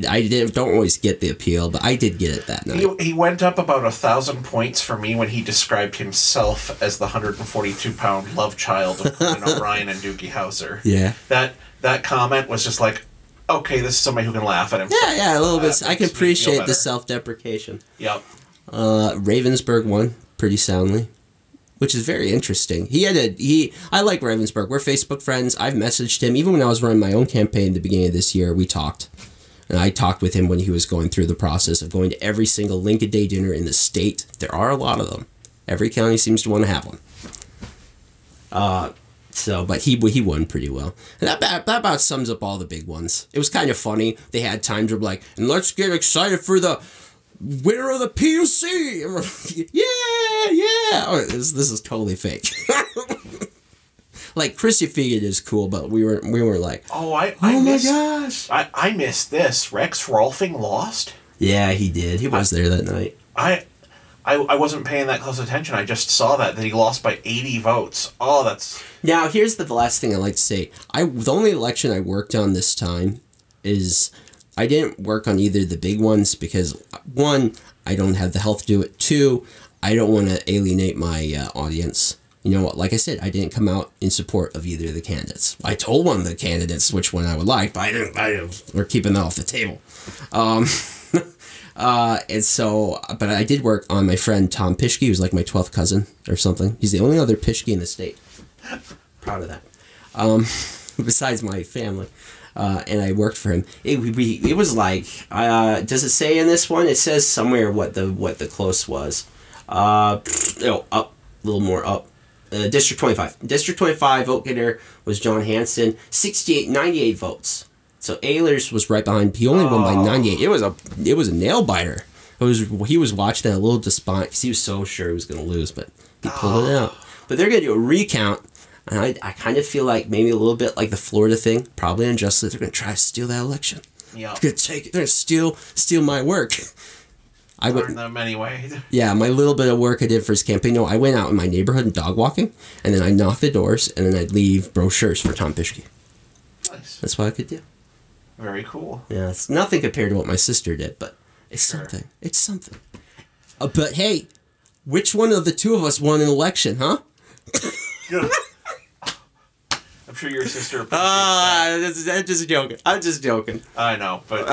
don't always get the appeal, but I did get it that night. He went up about 1,000 points for me when he described himself as the 142-pound love child of Conan O'Brien and Doogie Howser. Yeah. That comment was just like, okay, this is somebody who can laugh at him. Yeah, a little bit. I can appreciate the self-deprecation. Yep. Ravensburg won pretty soundly, which is very interesting. I like Ravensburg. We're Facebook friends. I've messaged him. Even when I was running my own campaign at the beginning of this year, we talked. And I talked with him when he was going through the process of going to every single Lincoln Day dinner in the state. There are a lot of them. Every county seems to want to have one. But he won pretty well. And that about sums up all the big ones. It was kind of funny. They had times where and let's get excited for the winner of the PUC. And we're like, yeah. Oh, this is totally fake. Chrissy figured is cool, but we were like, oh my gosh. I missed this. Rex Rolfing lost? Yeah, he did. He was there that night. I wasn't paying that close attention. I just saw that he lost by 80 votes. Oh, that's... Now, here's the last thing I'd like to say. The only election I worked on this time is... I didn't work on either of the big ones because, one, I don't have the health to do it. Two, I don't want to alienate my audience. You know what? Like I said, I didn't come out in support of either of the candidates. I told one of the candidates which one I would like, but I didn't. We're keeping that off the table. And so, but I did work on my friend Tom Pischke, who's like my 12th cousin or something. He's the only other Pischke in the state. Proud of that. Besides my family. And I worked for him. It was like, does it say in this one? It says somewhere what the close was. Up, a little more up. District 25. District 25 vote getter was John Hanson, 98 votes. So Ehlers was right behind. He only won by 98. It was a nail biter. He was watching that a little despondent because he was so sure he was going to lose, but he pulled it out. But they're going to do a recount, and I kind of feel like maybe a little bit like the Florida thing, probably unjustly. They're going to try to steal that election. Yeah, they're going to take it. They're going to steal my work. I learned them anyway. Yeah, my little bit of work I did for his campaign. No, I went out in my neighborhood and dog walking, and then I knocked the doors, and then I'd leave brochures for Tom Pischke. Nice. That's what I could do. Very cool. Yeah, it's nothing compared to what my sister did, but it's something. It's something. But hey, which one of the two of us won an election, huh? I'm sure your sister appreciates that. I'm just joking. I'm just joking. I know, but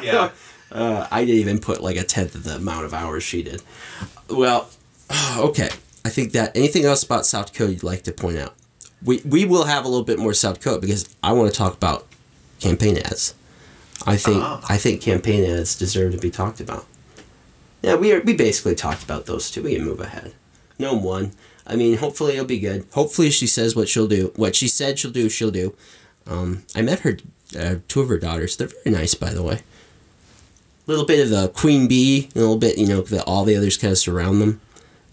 yeah. I didn't even put like a tenth of the amount of hours she did. Well, okay. I think that anything else about South Dakota you'd like to point out? We will have a little bit more South Dakota because I want to talk about campaign ads. I think campaign ads deserve to be talked about. Yeah, we basically talked about those two. We can move ahead. Gnome won. I mean, hopefully it'll be good. Hopefully she says what she'll do. What she said she'll do, she'll do. I met her, two of her daughters. They're very nice, by the way. A little bit of the queen bee, a little bit, all the others kind of surround them.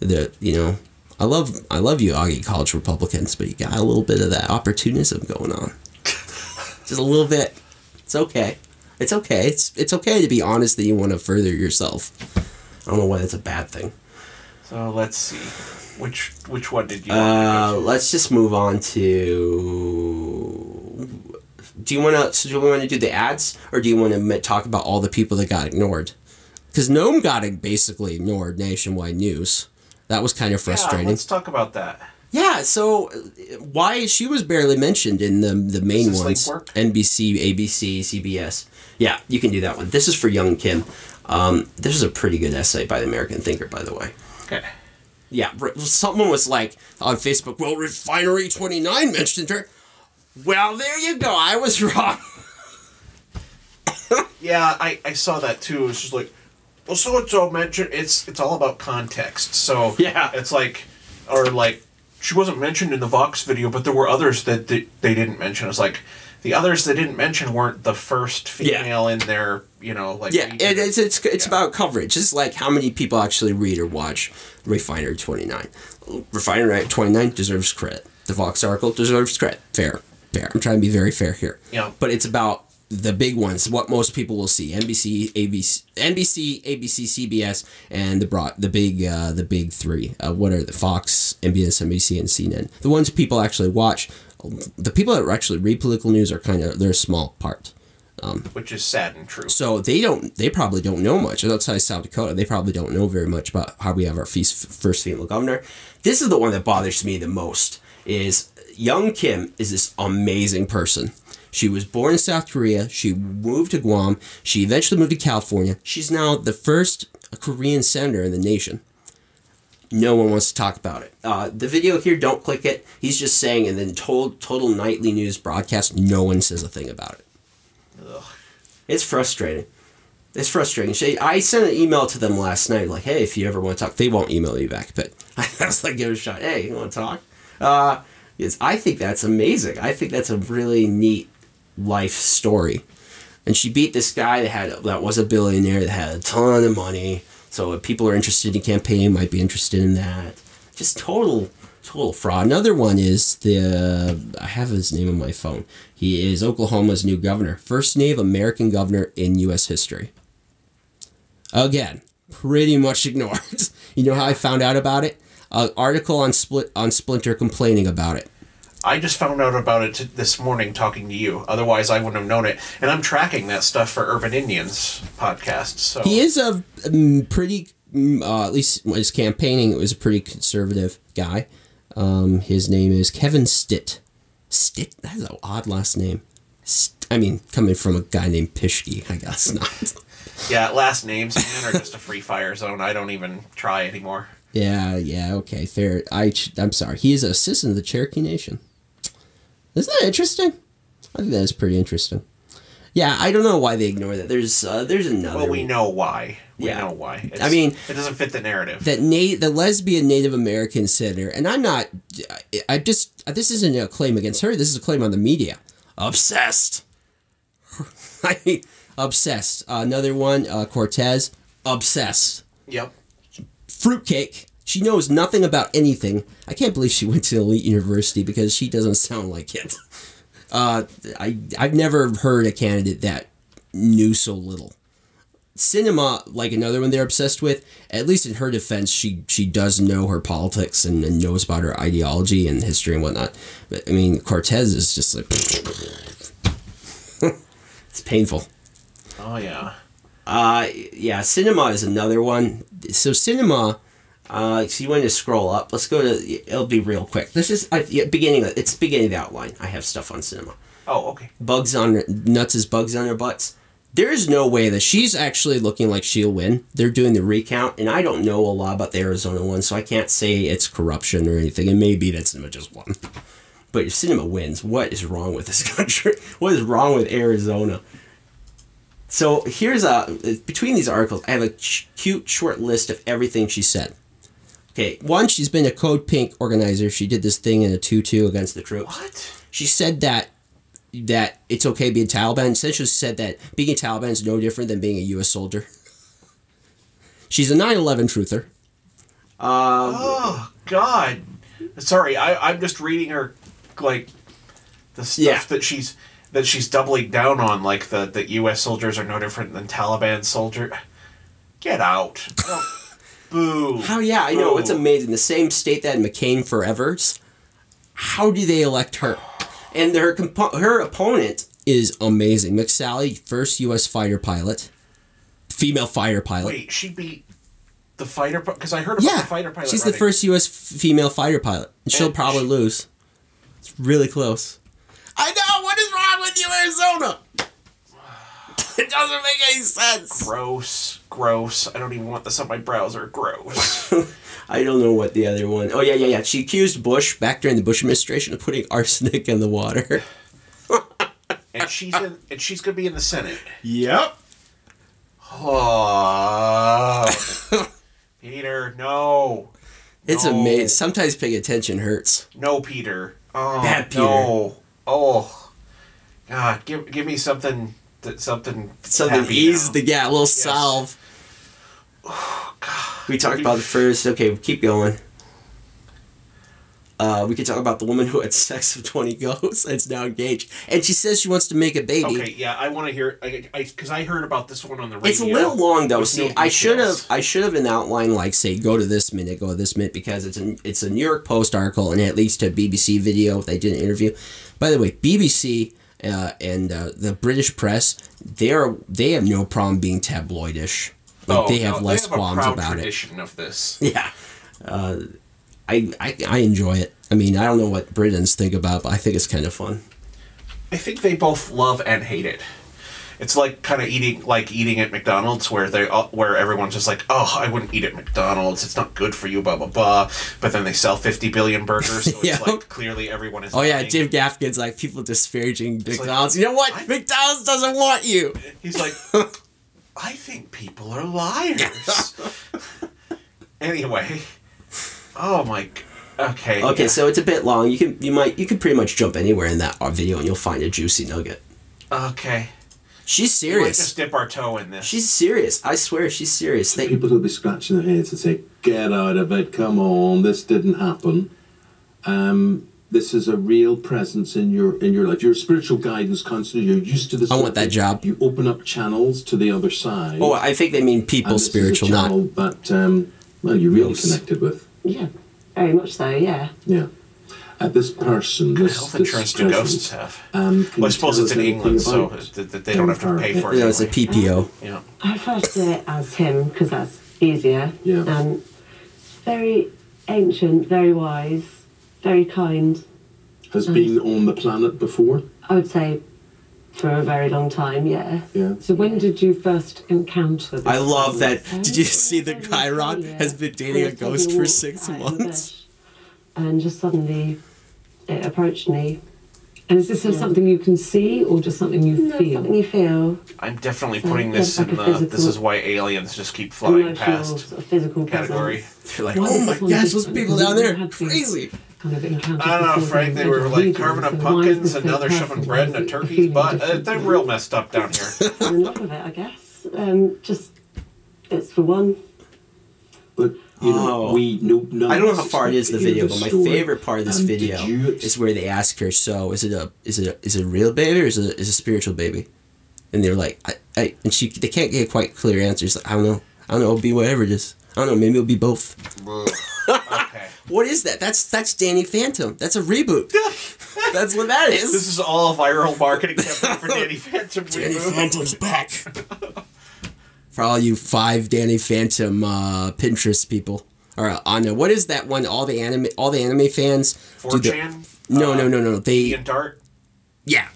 I love you, Augie College Republicans, but you got a little bit of that opportunism going on. Just a little bit. It's okay. It's okay. It's okay to be honest that you want to further yourself. I don't know why that's a bad thing. So let's see. Which one did you want to go to? Let's just move on to... Do you want to do the ads, or do you want to talk about all the people that got ignored? Because Gnome got basically ignored nationwide news. That was kind of frustrating. Yeah, let's talk about that. Yeah, so why she was barely mentioned in the main ones. NBC, ABC, CBS. Yeah, you can do that one. This is for Young Kim. This is a pretty good essay by the American Thinker, by the way. Okay. Yeah, someone was like on Facebook, well, Refinery 29 mentioned her. Well, there you go. I was wrong. Yeah, I saw that too. It's just like, well, so it's all mentioned. It's all about context. So yeah, it's like, or like, she wasn't mentioned in the Vox video, but there were others that they didn't mention. It's like the others they didn't mention weren't the first female in their, like. Yeah, it's about coverage. It's like how many people actually read or watch Refinery 29. Refinery 29 deserves credit. The Vox article deserves credit. Fair. I'm trying to be very fair here. Yeah. But it's about the big ones, what most people will see: NBC, ABC, CBS, and the big three. What are the Fox, NBS, NBC, and CNN? The ones people actually watch. The people that actually read political news are they're a small part. Which is sad and true. So they probably don't know much. Outside South Dakota, they probably don't know very much about how we have our first female governor. This is the one that bothers me the most. Is young Kim is this amazing person. She was born in South Korea. She moved to Guam. She eventually moved to California. She's now the first Korean senator in the nation. No one wants to talk about it. The video here, don't click it. He's just saying, and then total nightly news broadcast, no one says a thing about it. Ugh. It's frustrating. It's frustrating. I sent an email to them last night, like, hey, if you ever want to talk. They won't email me back, but I was like, give it a shot. Hey, you want to talk? Yes, I think that's amazing. I think that's a really neat life story. And she beat this guy that was a billionaire that had a ton of money. So if people are interested in campaigning, might be interested in that. Just total fraud. Another one is I have his name on my phone. He is Oklahoma's new governor. First Native American governor in U.S. history. Again, pretty much ignored. You know how I found out about it? An article on Splinter complaining about it. I just found out about it this morning talking to you. Otherwise, I wouldn't have known it. And I'm tracking that stuff for Urban Indians podcast. So he is a pretty, at least his campaigning, it was a pretty conservative guy. His name is Kevin Stitt. Stitt? That's an odd last name. Coming from a guy named Pischke, I guess not. Yeah, last names, man, are just a free fire zone. I don't even try anymore. Yeah, okay, fair. I'm sorry. He is an assistant of the Cherokee Nation. Isn't that interesting? I think that is pretty interesting. Yeah, I don't know why they ignore that. There's another. Well, we know why. We know why. It doesn't fit the narrative. The lesbian Native American senator, and this isn't a claim against her. This is a claim on the media. Obsessed. Obsessed. Another one, Cortez. Obsessed. Yep. Fruitcake. She knows nothing about anything. I can't believe she went to an elite university because she doesn't sound like it. I've never heard a candidate that knew so little. Cinema, like another one they're obsessed with, at least in her defense, she does know her politics and knows about her ideology and history and whatnot. But, Cortez is just like... It's painful. Oh, yeah. Cinema is another one. So Cinema... so you want to scroll up. Let's go to... It'll be real quick. This is beginning of the outline. I have stuff on Cinema. Oh, okay. Nuts as bugs on her butts. There is no way that she's actually looking like she'll win. They're doing the recount, and I don't know a lot about the Arizona one, so I can't say it's corruption or anything. It may be that Cinema just won. But if Cinema wins, what is wrong with this country? What is wrong with Arizona? So here's between these articles, I have a cute short list of everything she said. Okay, one, she's been a Code Pink organizer. She did this thing in a tutu against the troops. What? She said that it's okay being Taliban. Essentially said that being a Taliban is no different than being a U.S. soldier. She's a 9/11 truther. Oh, God. Sorry, I'm just reading her, like, the stuff that she's doubling down on, like that U.S. soldiers are no different than Taliban soldiers. Get out. Boo. How? Yeah, I know. It's amazing. The same state that had McCain forevers. How do they elect her? And her opponent is amazing. McSally, first U.S. fighter pilot. Female fighter pilot. Wait, she beat the fighter... Because I heard about the fighter pilot. She's running. the first U.S. female fighter pilot. And she'll probably lose. It's really close. I know! What is wrong with you, Arizona? It doesn't make any sense. Gross. I don't even want this on my browser. Gross. I don't know what the other one. Oh, yeah. She accused Bush, back during the Bush administration, of putting arsenic in the water. And she's going to be in the Senate. Yep. Oh. Peter, no. It's amazing. Sometimes paying attention hurts. No, Peter. Oh, Bad Peter. No. Oh. God, give me something ease the a little salve. Oh, God. We talked about the first. Okay, keep going. We could talk about the woman who had sex with 20 ghosts and is now engaged. And she says she wants to make a baby. Okay, yeah, I want to hear because I heard about this one on the radio. It's a little long though. See, no I should have an outline like say go to this minute because it's a New York Post article and it leads to a BBC video. They did an interview. By the way, BBC and the British press they have no problem being tabloidish. They have less qualms about it. Tradition of this. Yeah. I enjoy it. I mean, I don't know what Britons think about, but I think it's kind of fun. I think they both love and hate it. It's like kind of eating at McDonald's, where everyone's just like, "Oh, I wouldn't eat at McDonald's. It's not good for you." Blah blah blah. But then they sell 50 billion burgers, so it's like clearly everyone is. Oh yeah, Jim Gaffigan's like people disparaging McDonald's. You know what? McDonald's doesn't want you. He's like, I think people are liars. Anyway. Oh my. Okay. Okay, so it's a bit long. You can pretty much jump anywhere in that video and you'll find a juicy nugget. Okay. She's serious. We might just dip our toe in this. She's serious. I swear, she's serious. People will be scratching their heads and say, "Get out of it! Come on, this didn't happen." This is a real presence in your life. You're a spiritual guidance counselor. You're used to this. I want that job. You open up channels to the other side. Oh, I think they mean people spiritual, not that. Well, you're really connected with. Yeah, very much so. Yeah. Yeah. This person, this health insurance do ghosts have? Well, I suppose it's in England, so that they don't have to pay for it. Yeah, it's a PPO. Yeah. I refer to it as him because that's easier. Yeah. Very ancient, very wise, very kind. Has been on the planet before? I would say for a very long time, yeah. Yeah. So when did you first encounter this? I love that. Did you see the Chiron has been dating a ghost for 6 months? And just suddenly it approached me. And is this something you can see or just something you feel? Something you feel. I'm definitely putting this in the "this is why aliens just keep flying past" sort of physical category. They're like, oh my gosh, those people down there, crazy. Kind of I don't know, Frank. They were like carving up pumpkins, and now they're shoving bread in a turkey's butt. They're real messed up down here. I'm in love with it, I guess. Just it's for one. But you know, we know. I don't know how far it is the video, but my favorite part of this video is where they ask her, "So is it a real baby or is it a spiritual baby?" And they're like, they can't get quite clear answers. Like, I don't know. It'll be whatever it is. I don't know. Maybe it'll be both. Okay. What is that? That's Danny Phantom. That's a reboot. That's what that is. This is all a viral marketing campaign for Danny Phantom. Danny Phantom's back. For all you 5 Danny Phantom Pinterest people, or what is that one? All the anime fans. 4chan. No. They DeviantArt. Yeah,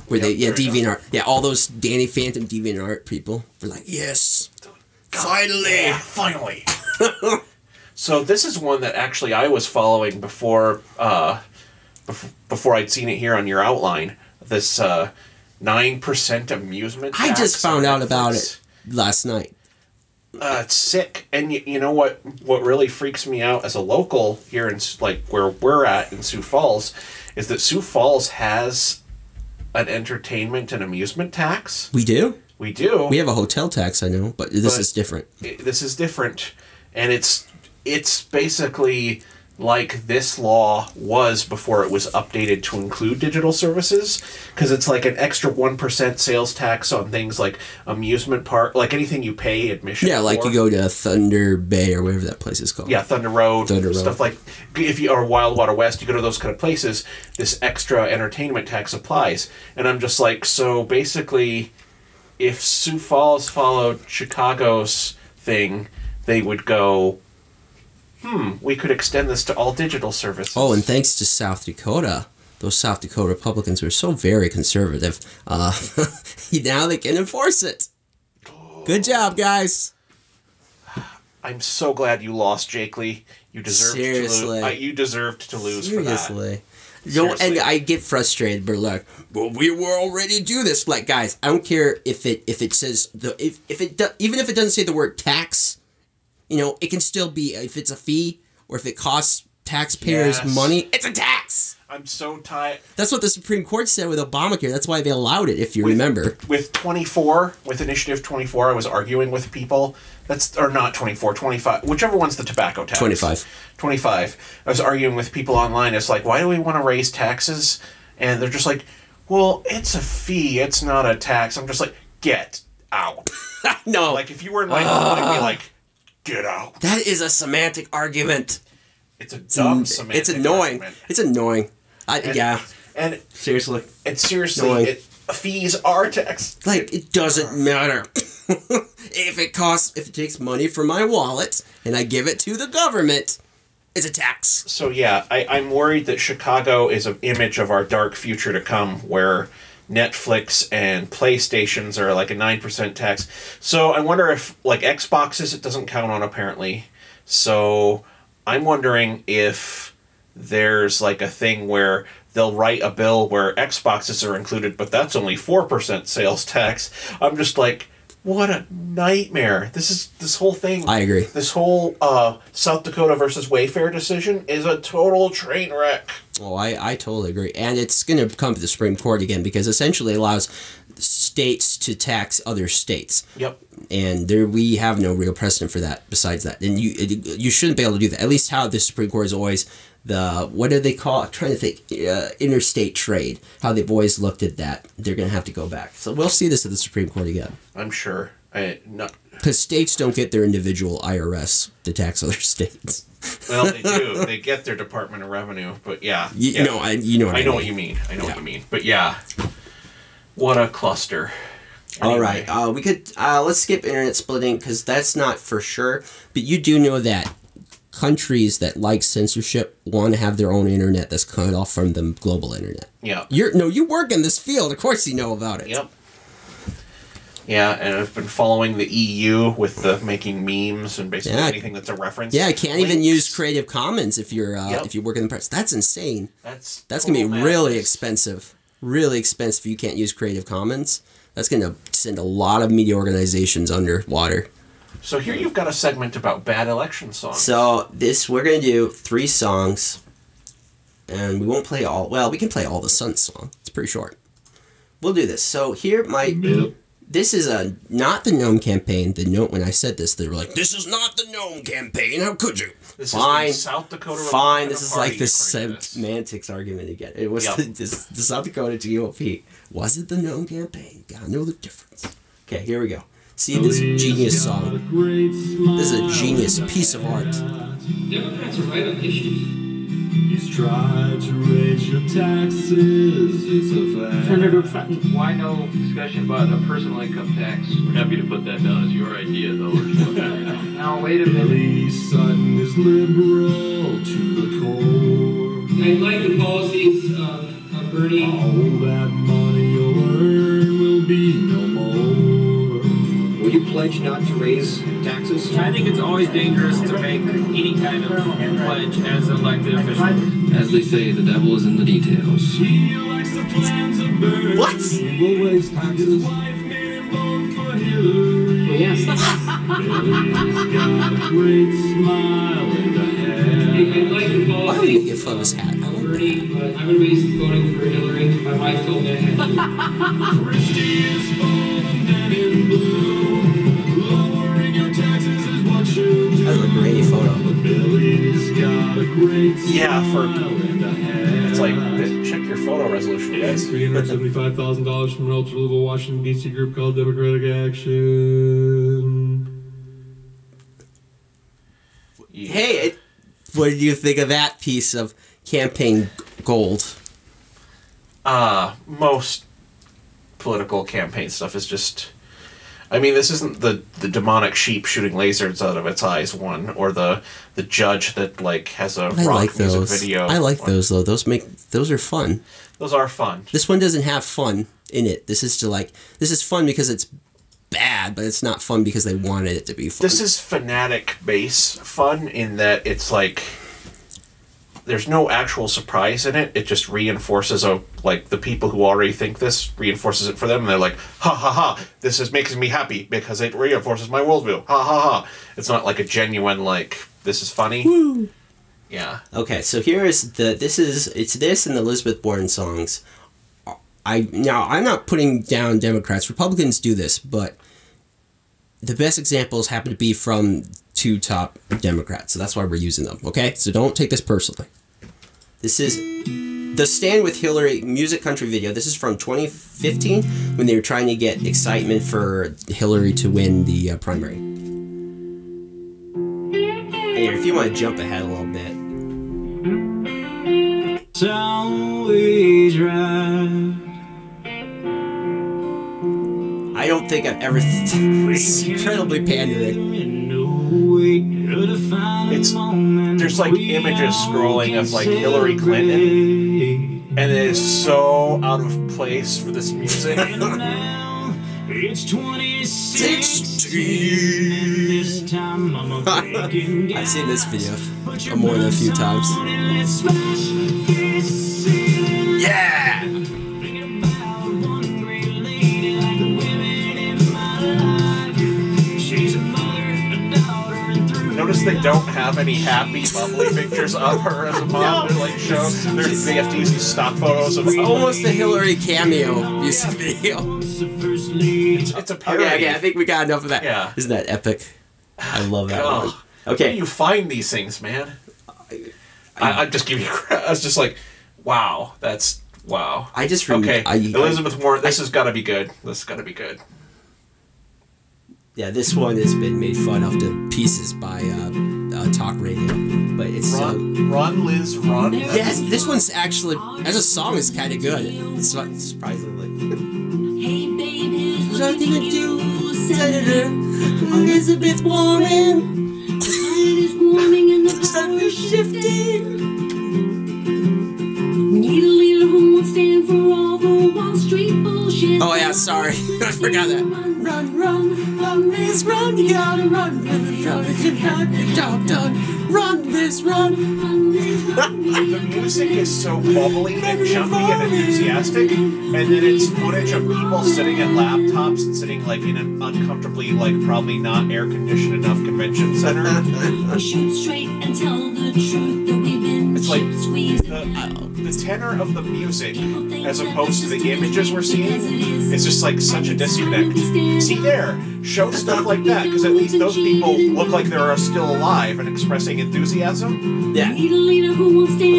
DeviantArt. Yeah, all those Danny Phantom DeviantArt people. They're like, yes, finally. So this is one that actually I was following before I'd seen it here on your outline. This 9% amusement tax. I just found out about it last night. It's sick. And you know what really freaks me out as a local here in like where we're at in Sioux Falls is that Sioux Falls has an entertainment and amusement tax. We do? We do. We have a hotel tax, I know, but this is different. This is different. And it's basically like this law was before it was updated to include digital services, because it's like an extra 1% sales tax on things like amusement park, like anything you pay admission for. Like you go to Thunder Bay or whatever that place is called. Yeah, Thunder Road. Stuff like, if you are Wild Water West, you go to those kind of places, this extra entertainment tax applies. And I'm just like, so basically, if Sioux Falls followed Chicago's thing, they would go, we could extend this to all digital services. Oh, and thanks to South Dakota, those South Dakota Republicans were so very conservative. Now they can enforce it. Good job, guys. I'm so glad you lost, Jake Lee. You deserved to lose. You deserved to lose for that. And I get frustrated, but like, well, we will already do this. Like, guys, I don't care if it says even if it doesn't say the word tax, it can still be, if it's a fee or if it costs taxpayers money, it's a tax. I'm so tired. That's what the Supreme Court said with Obamacare. That's why they allowed it, if you remember. With Initiative 24, I was arguing with people. Or not 24, 25, whichever one's the tobacco tax. 25. I was arguing with people online. It's like, why do we want to raise taxes? And they're just like, well, it's a fee. It's not a tax. I'm just like, get out. No. Like, if you were in my home, I'd be like, get out. That is a semantic argument. It's a dumb semantic It's annoying. argument. It's annoying. And seriously. Fees are tax. Like, it doesn't matter. If it takes money from my wallet and I give it to the government, it's a tax. So yeah, I'm worried that Chicago is an image of our dark future to come, where Netflix and PlayStations are like a 9% tax. So I wonder if, like, Xboxes, it doesn't count on apparently. So I'm wondering if there's like a thing where they'll write a bill where Xboxes are included, but that's only 4% sales tax. I'm just like, what a nightmare. This whole thing. I agree. This whole South Dakota versus Wayfair decision is a total train wreck. Oh, I totally agree. And it's going to come to the Supreme Court again, because essentially it allows states to tax other states. Yep. And we have no real precedent for that besides that. And you shouldn't be able to do that. At least how the Supreme Court is always what do they call it? I'm trying to think. Interstate trade. How they've always looked at that. They're going to have to go back. So we'll see this at the Supreme Court again. I'm sure. Because states don't get their individual IRS to tax other states. Well, they do. They get their Department of Revenue, but yeah. I know what you mean. I know what you mean. But yeah, what a cluster. Anyway. All right. We could let's skip internet splitting, because that's not for sure. But you do know that countries that like censorship want to have their own internet that's cut off from the global internet. Yeah. You work in this field. Of course you know about it. Yep. Yeah, and I've been following the EU with the making memes and basically anything that's a reference. Yeah, I can't even use Creative Commons if you're if you work in the press. That's insane. That's gonna be really expensive. Really expensive if you can't use Creative Commons. That's gonna send a lot of media organizations underwater. So here you've got a segment about bad election songs. So we're gonna do 3 songs, and we won't play all. Well, we can play all the Sun song. It's pretty short. We'll do this. So here This is not the Gnome campaign. When I said this, they were like, "This is not the Gnome campaign. How could you?" This fine, is the South Dakota. Fine. This is like the semantics argument again. It was the South Dakota GOP. Was it the Gnome campaign? Gotta know the difference. Okay, here we go. See this genius song. This is a genius piece of art. Democrats are right on issues. He's tried to raise your taxes, it's a fact. Senator Fenton, why no discussion about a personal income tax? We're happy to put that down as your idea, though. Now, wait a minute. Lee Sutton is liberal to the core. I like the policies of Bernie. All that money you'll earn will be no more. Will you pledge not to raise taxes? I think it's always dangerous to make any kind of pledge as an elected official. As they say, the devil is in the details. He likes the plans of Bernie. What? Will raise taxes. Yes. Billy's got a great smile and a hat. I like the policies. Why would he get fun of his hat? Bernie, but I would be voting for Hillary. My wife told me I had to. Christie is falling down in blue. Lowering your taxes is what you do. That's a great photo. Billy's got a great smile and a hat. It's like, check your photo resolution, guys. $375,000 from an ultra-liberal Washington, D.C. group called Democratic Action. Hey, what did you think of that piece of campaign gold? Most political campaign stuff is just... I mean, this isn't the demonic sheep shooting lasers out of its eyes one, or the judge that like has a rock music video. I like those though. Those are fun. Those are fun. This one doesn't have fun in it. This is fun because it's bad. bad, but it's not fun because they wanted it to be fun. This is fanatic base fun in that it's like there's no actual surprise in it. It just reinforces like the people who already think this reinforces it for them, and they're like, ha ha ha, this is making me happy because it reinforces my worldview. Ha ha ha. It's not like a genuine like this is funny. Woo. Yeah. Okay, so here is this and the Elizabeth Warren songs. I'm not putting down Democrats. Republicans do this, but the best examples happen to be from two top Democrats, so that's why we're using them, okay? So don't take this personally. This is the Stand with Hillary music country video. This is from 2015 when they were trying to get excitement for Hillary to win the primary. Hey, if you want to jump ahead a little bit. It's always right. I don't think I've ever... It's incredibly pandering. There's like images scrolling of like Hillary Clinton, and it is so out of place for this music. It's 2016. This time I'm I've seen this video more than a few times. Yeah! Notice they don't have any happy, bubbly pictures of her as a mom. They're like they have to use these stock photos of. It's almost a Hillary cameo music video. It's a parody. Okay, I think we got enough of that. Yeah. Isn't that epic? I love that one. Okay. Okay. Where do you find these things, man? I just give you credit. I was just like, wow, that's wow. I just okay. Elizabeth Warren, this has got to be good. This has got to be good. Yeah, this one has been made fun of to pieces by talk radio, but it's Run, Liz, Run. Yes, this one's actually as a song is kind of good. It's surprisingly. Hey baby, there's nothing to do, Senator Elizabeth Warren. The tide is warming and the sun is shifting. We need a leader who won't stand for all the Wall Street bullshit. Oh yeah, sorry, I forgot that. Run, Liz, run, you gotta run, you gotta get your job done. Run, Liz, run. The music is so bubbly and jumpy and enthusiastic, and then it's footage of people sitting at laptops and sitting like in an uncomfortably, like probably not air conditioned enough convention center. We shoot straight and tell the truth that we've been. It's like the tenor of the music, as opposed to the images we're seeing, is just like such a disconnect. See there, show stuff like that, because at least those people look like they're still alive and expressing enthusiasm. Yeah. But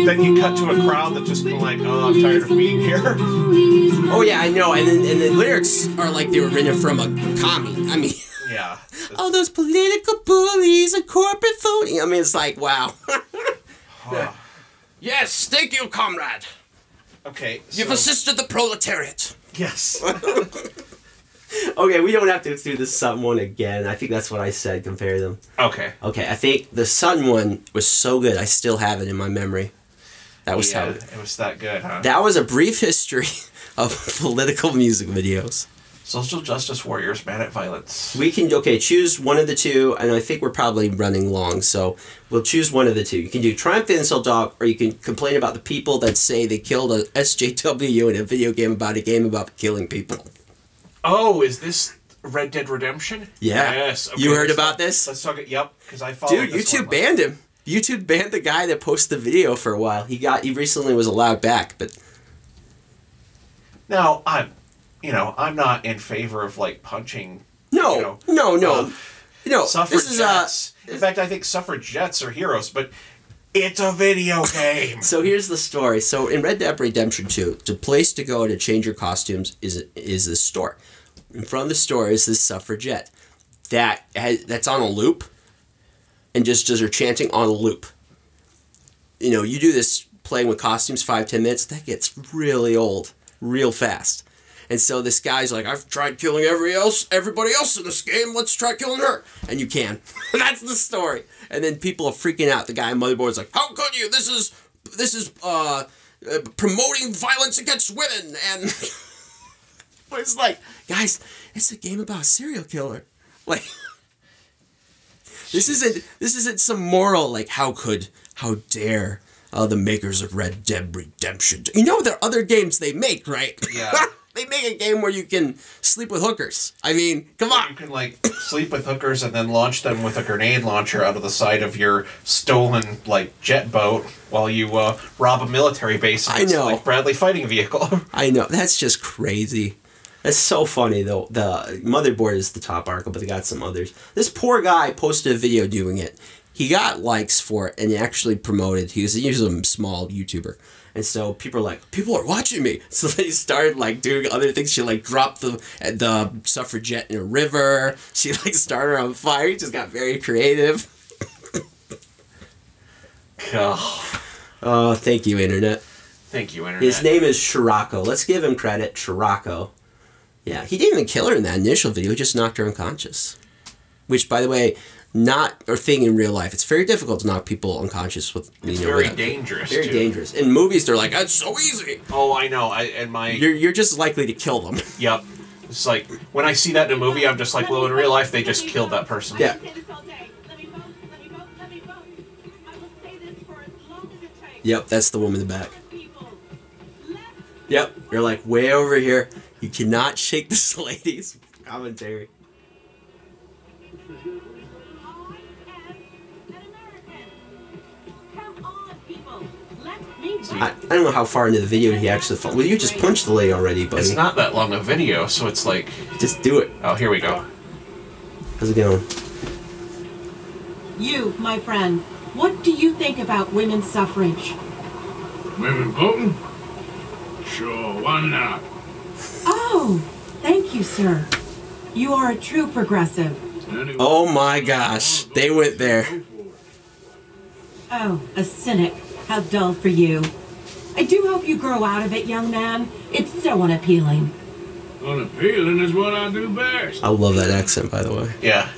then you cut to a crowd that's just like, oh, I'm tired of being here. Oh yeah, I know, and the lyrics are like they were written from a commie. I mean, yeah. All those political bullies and corporate phony. I mean, it's like, wow. Yes, thank you, comrade. Okay, You've assisted the proletariat. Yes. Okay, we don't have to do the Sun one again. I think that's what I said, compare them. Okay. Okay, I think the Sun one was so good, I still have it in my memory. That was how... It was that good, huh? That was a brief history of political music videos. Social justice warriors, bad at violence. We can, choose one of the two, and I think we're probably running long, so we'll choose one of the two. You can do Triumph the Insult Dog, or you can complain about the people that say they killed a SJW in a video game about killing people. Oh, is this Red Dead Redemption? Yeah. Yes. Okay, you heard about this? Let's talk it. Yep, because I followed. Dude, YouTube banned him. YouTube banned the guy that posted the video for a while. He recently was allowed back, but now I'm not in favor of like punching. No. Suffragettes. In fact, I think suffragettes are heroes, but it's a video game. So here's the story. So in Red Dead Redemption 2, the place to go to change your costumes is the store. In front of the store is this suffragette that's on a loop, and just does her chanting on a loop. You do this playing with costumes 5-10 minutes, that gets really old real fast. And so this guy's like, I've tried killing everybody else in this game, let's try killing her. And you can. That's the story. And then people are freaking out. The guy on Motherboard's like, how could you? This is promoting violence against women. And But it's like, guys, it's a game about a serial killer. Like, this isn't some moral, like, how dare the makers of Red Dead Redemption. You know there are other games they make, right? Yeah. They make a game where you can sleep with hookers. I mean, come on. You can, like, sleep with hookers and then launch them with a grenade launcher out of the side of your stolen, like, jet boat while you rob a military base. I know. Like Bradley fighting vehicle. I know. That's just crazy. That's so funny, though. The Motherboard is the top article, but they got some others. This poor guy posted a video doing it. He got likes for it and he actually promoted. He was a small YouTuber. And so people are watching me. So they started, like, doing other things. She, like, dropped the suffragette in a river. She, like, started her on fire. He just got very creative. Oh, thank you, Internet. Thank you, Internet. His name is Shirako. Let's give him credit. Shirako. Yeah, he didn't even kill her in that initial video. He just knocked her unconscious. Which, by the way, not a thing in real life. It's very difficult to knock people unconscious with. It's very dangerous. Very dangerous. In movies, they're like, "That's so easy." Oh, I know. You're just likely to kill them. Yep. It's like when I see that in a movie, I'm just like, well, in real life, they just killed that person. Yeah. Yep, that's the woman in the back. Yep, you're like way over here. You cannot shake this lady's commentary. I don't know how far into the video he actually fell. Well, you just punched the lady already, buddy. It's not that long a video, so it's like... Just do it. Oh, here we go. How's it going? You, my friend, what do you think about women's suffrage? Women voting? Sure, why not? Oh, thank you, sir. You are a true progressive. Oh my gosh, they went there. Oh, a cynic. How dull for you. I do hope you grow out of it, young man. It's so unappealing. Unappealing is what I do best. I love that accent, by the way. Yeah.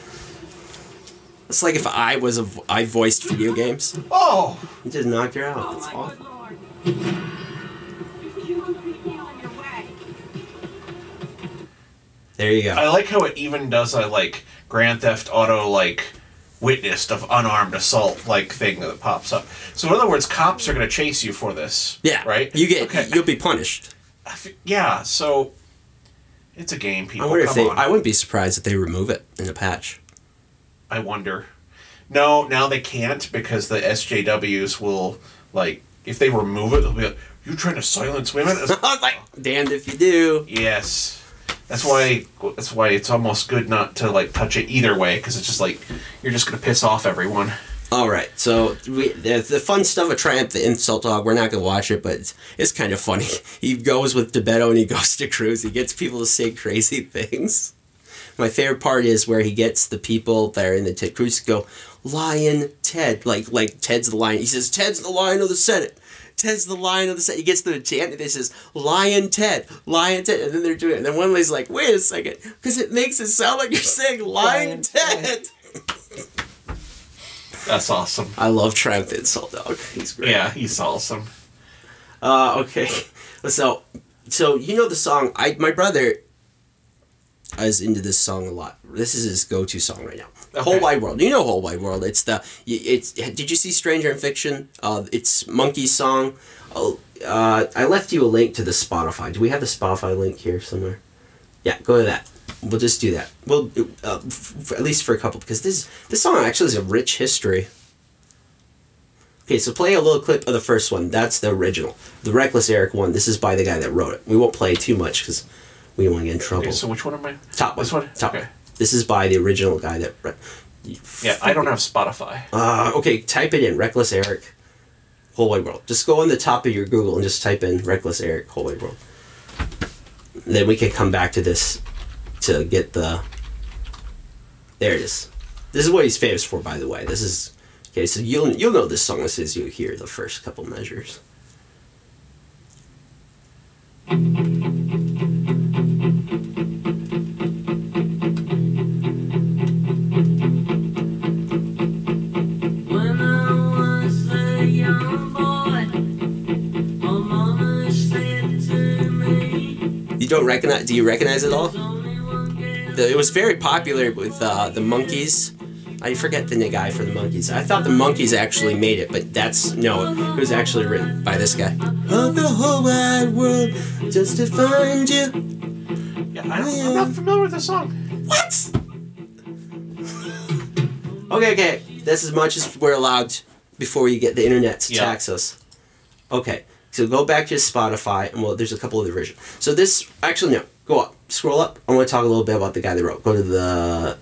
It's like if I voiced video games. Oh! You just knocked her out. That's awful. There you go. I like how it even does a, like, Grand Theft Auto, like, witnessed of unarmed assault, like, thing that pops up. So in other words, cops are going to chase you for this. Yeah. Right? You'll be punished. Yeah, so it's a game, people. I wouldn't be surprised if they remove it in a patch. I wonder. No, now they can't because the SJWs will, like, if they remove it, they'll be like, "You trying to silence women?" Like, damned if you do. Yes. That's why it's almost good not to, like, touch it either way, because it's just like you're just gonna piss off everyone. All right, so the fun stuff of Triumph, the insult dog. We're not gonna watch it, but it's kind of funny. He goes with DeBetto and he goes to Cruz. He gets people to say crazy things. My favorite part is where he gets the people that are in the Ted Cruz to go, "Lion Ted," like Ted's the lion. He says, "Ted's the lion of the Senate. Ted's the lion of the Senate." He gets the chant and he says, "Lion Ted, Lion Ted," and then they're doing it. And then one lady's like, "Wait a second, because it makes it sound like you're saying Lion Ted." That's awesome. I love Triumph the Insult Dog. He's great. Yeah, he's awesome. Okay, so you know the song. My brother is into this song a lot. This is his go-to song right now. Okay. Whole Wide World. You know Whole Wide World. It's did you see Stranger in Fiction? It's Monkey's song. I left you a link to the Spotify. Do we have the Spotify link here somewhere? Yeah, go to that. We'll just do that. We'll at least for a couple, because this song actually has a rich history. Okay, so play a little clip of the first one. That's the original. The Reckless Eric one. This is by the guy that wrote it. We won't play too much because we don't want to get in trouble. Okay, so which one am I? Top one. This one? Top okay. one. This is by the original guy that... Yeah, I don't have Spotify. Okay, type it in. Reckless Eric, Whole Wide World. Just go on the top of your Google and just type in Reckless Eric, Whole Wide World. Then we can come back to this to get the... There it is. This is what he's famous for, by the way. This is... Okay, so you'll know this song as soon as you hear the first couple measures. You don't recognize? Do you recognize it all? It was very popular with the Monkees. I forget the guy for the Monkees. I thought the Monkees actually made it, but it was actually written by this guy. Of the whole wide world, just to find you. Yeah, I'm not familiar with the song. What? Okay. That's as much as we're allowed before we get the internet to tax us. Okay, so go back to Spotify, and there's a couple of the versions. So this, actually, no, go up, scroll up. I want to talk a little bit about the guy that wrote. Go to the,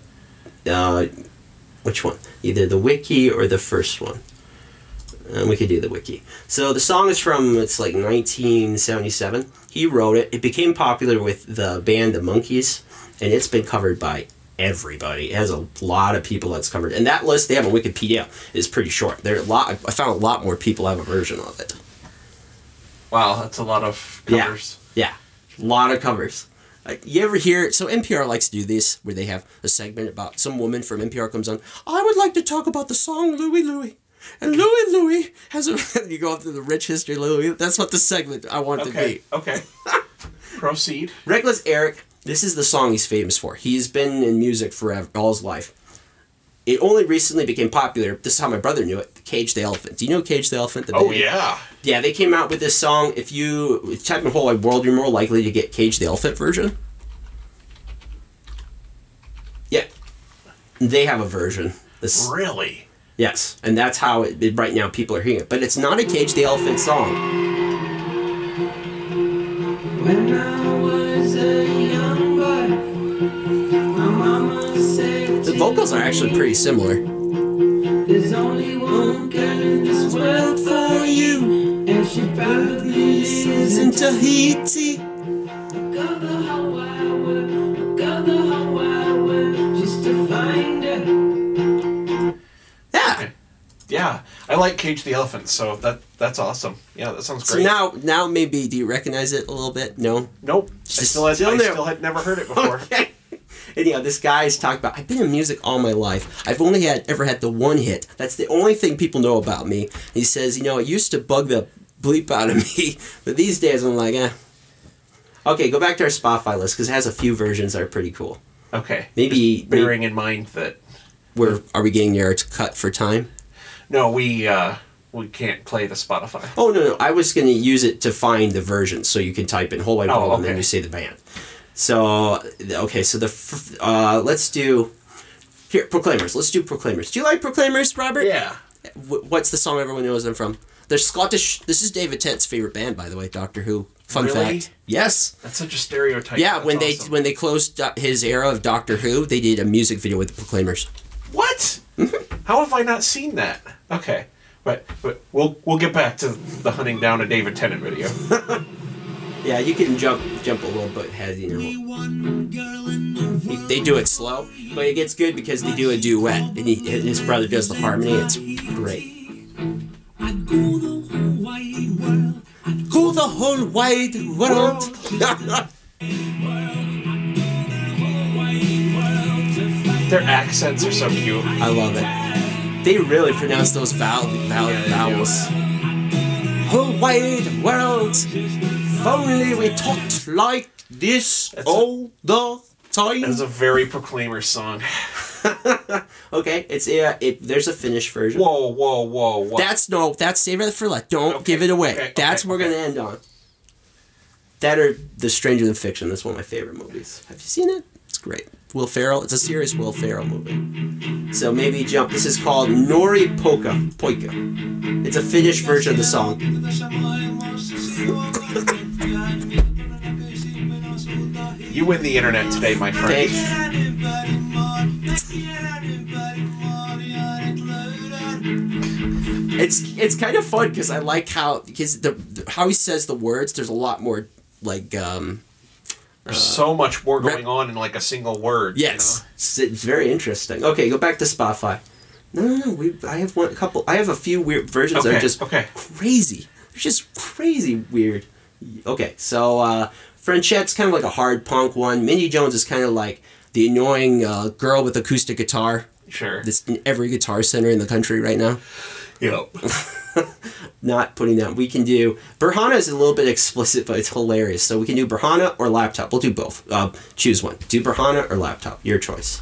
which one? Either the wiki or the first one. And we could do the wiki. So the song is from, it's like 1977. He wrote it. It became popular with the band The Monkees, and it's been covered by everybody. It has a lot of people that's covered. And that list they have on Wikipedia is pretty short. I found a lot more people have a version of it. Wow, that's a lot of covers. Yeah. A lot of covers. You ever hear... So NPR likes to do this, where they have a segment about... Some woman from NPR comes on, I would like to talk about the song Louie Louie. And Louie Louie has a... You go up to the rich history of Louie. That's what the segment I want to be. Okay. Proceed. Reckless Eric... This is the song he's famous for. He's been in music forever, all his life. It only recently became popular. This is how my brother knew it. Cage the Elephant. Do you know Cage the Elephant? The band? Yeah. Yeah, they came out with this song. If you type in Whole Wide World, you're more likely to get Cage the Elephant version. Yeah. They have a version. Really? Yes. And that's how right now people are hearing it. But it's not a Cage the Elephant song. When I was a young boy, my mama said the vocals are actually pretty similar. There's only one girl in this world for you, and she probably lives in Tahiti. Go the whole wide world, just to find her. Yeah. Yeah, I like Cage the Elephant, so that's awesome. Yeah, that sounds great. So now maybe, do you recognize it a little bit? No? Nope. I still had never heard it before. Okay. And this guy's talking about, I've been in music all my life. I've only ever had the one hit. That's the only thing people know about me. He says, it used to bug the bleep out of me, but these days I'm like, eh. Okay, go back to our Spotify list, because it has a few versions that are pretty cool. Okay. Maybe bearing in mind that... Are we getting your cut for time? No, we can't play the Spotify. Oh, no. I was going to use it to find the version, so you can type in Whole Wide World and then you say the band. So, okay, so let's do... Here, Proclaimers. Let's do Proclaimers. Do you like Proclaimers, Robert? Yeah. What's the song everyone knows them from? They're Scottish... This is David Tennant's favorite band, by the way, Doctor Who. Fun fact. Yes. That's such a stereotype. Yeah, That's when they closed his era of Doctor Who, they did a music video with the Proclaimers. What? How have I not seen that? Okay, but we'll get back to the hunting down a David Tennant video. Yeah, you can jump a little bit ahead, They do it slow, but it gets good because they do a duet, and his brother does the harmony. It's great. I'd go the whole wide world. Go the whole wide world. Their accents are so cute. I love it. They really pronounce those vowels. Whole wide world. If only we talked like this all the time. That's a very Proclaimer song. Okay, there's a Finnish version. Whoa. That's save it for last. Don't give it away. That's what we're gonna end on. That or The Stranger Than Fiction. That's one of my favorite movies. Have you seen it? It's great. Will Ferrell. It's a serious Will Ferrell movie. So maybe jump. This is called Nori Poika. It's a Finnish version of the song. You win the internet today, my friend. It's kind of fun because I like how how he says the words. There's a lot more like. There's so much more going on in like a single word. Yes, it's very interesting. Okay, go back to Spotify. No. I have a few weird versions that are just crazy. They're just crazy weird. Okay, so Franchette's kind of like a hard punk one. Mindy Jones is kind of like the annoying girl with acoustic guitar. Sure. That's in every Guitar Center in the country right now. Yep. not putting down. We can do Berhana is a little bit explicit, but it's hilarious. So we can do Berhana or laptop. We'll do both. Choose one. Do Berhana or laptop. Your choice.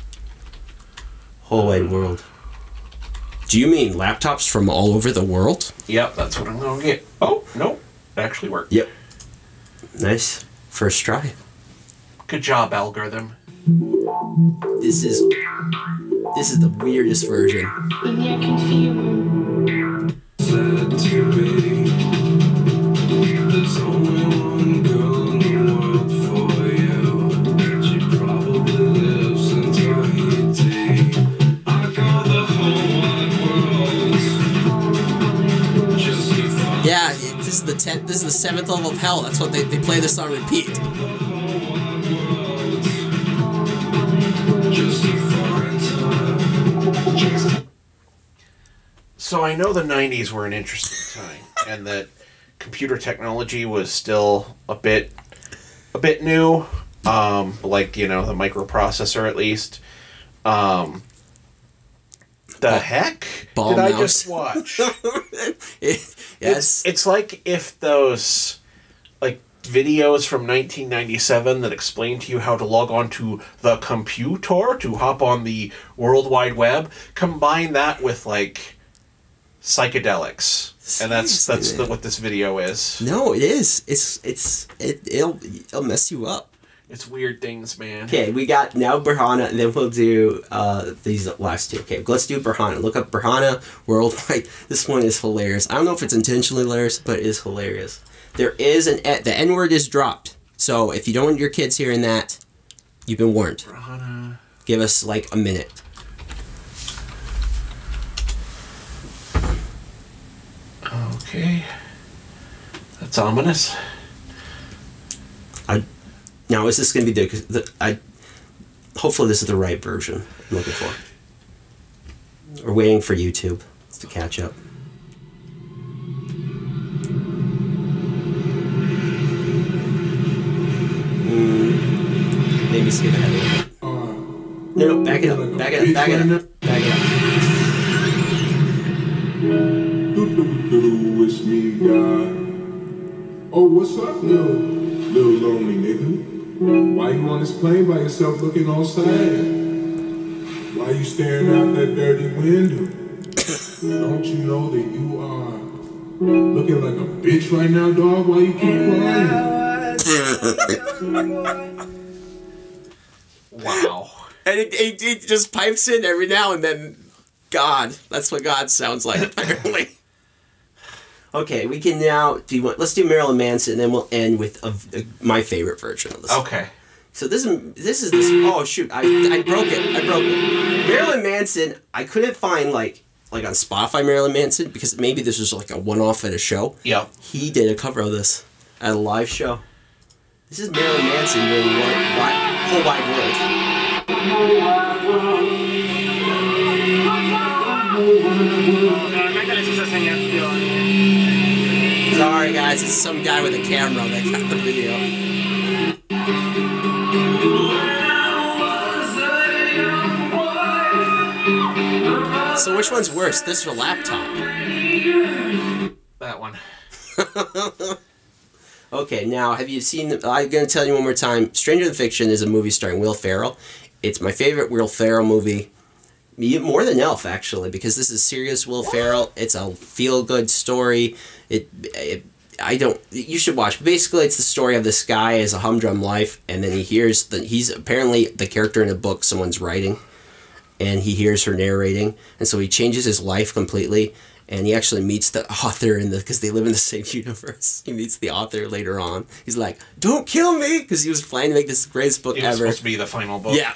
Whole wide world. Do you mean laptops from all over the world? Yep, that's what I'm gonna get. Oh no, it actually worked. Yep. Nice. First try. Good job, algorithm. This is the weirdest version. In your confusion. Said to me, there's only one girl in the world for you. She probably lives in Tahiti. I got the whole wide world. Just to find. Yeah, this is the 10th. This is the 7th level of hell. That's what they play this on repeat. So I know the 90s were an interesting time, and that computer technology was still a bit new, like, you know, the microprocessor at least. The heck Ball did I mouse. just watch? Yes. It's like if those like videos from 1997 that explain to you how to log on to the computer to hop on the World Wide Web, combine that with like psychedelics, and that's what this video is. No, it is. It'll mess you up. It's weird things, man. Okay, we got now Berhana, and then we'll do these last two. Okay, let's do Berhana. Look up Berhana Worldwide. This one is hilarious. I don't know if it's intentionally hilarious, but it is hilarious. There is the N-word is dropped. So if you don't want your kids hearing that, you've been warned. Berhana. Give us like a minute. Okay. That's ominous. Now, is this going to be hopefully this is the right version I'm looking for. We're waiting for YouTube to catch up. Maybe skip ahead a little bit. No, back it up. Back it up. Back it up. Back it up. It's me, God. Oh, what's up, little lonely nigga? Why you on this plane by yourself looking all sad? Why you staring out that dirty window? Don't you know that you are looking like a bitch right now, dog? Why you keep crying? Wow. And it just pipes in every now and then. God. That's what God sounds like, apparently. Okay, we can now let's do Marilyn Manson, and then we'll end with my favorite version of this. Okay. So this is oh shoot, I broke it. Marilyn Manson, I couldn't find like on Spotify Marilyn Manson, because maybe this was like a one-off at a show. Yeah. He did a cover of this at a live show. This is Marilyn Manson doing Whole Wide World. Sorry guys, it's some guy with a camera that got the video. So which one's worse, this or laptop? That one. Okay, now have you seen, I'm going to tell you one more time, Stranger Than Fiction is a movie starring Will Ferrell. It's my favorite Will Ferrell movie. More than Elf, actually, because this is serious Will Ferrell. It's a feel-good story. You should watch. Basically, it's the story of this guy as a humdrum life, and then he's apparently the character in a book someone's writing, and he hears her narrating, and so he changes his life completely, and he actually meets the author because they live in the same universe. He meets the author later on. He's like, "Don't kill me," because he was planning to make this greatest book ever. It was supposed to be the final book. Yeah,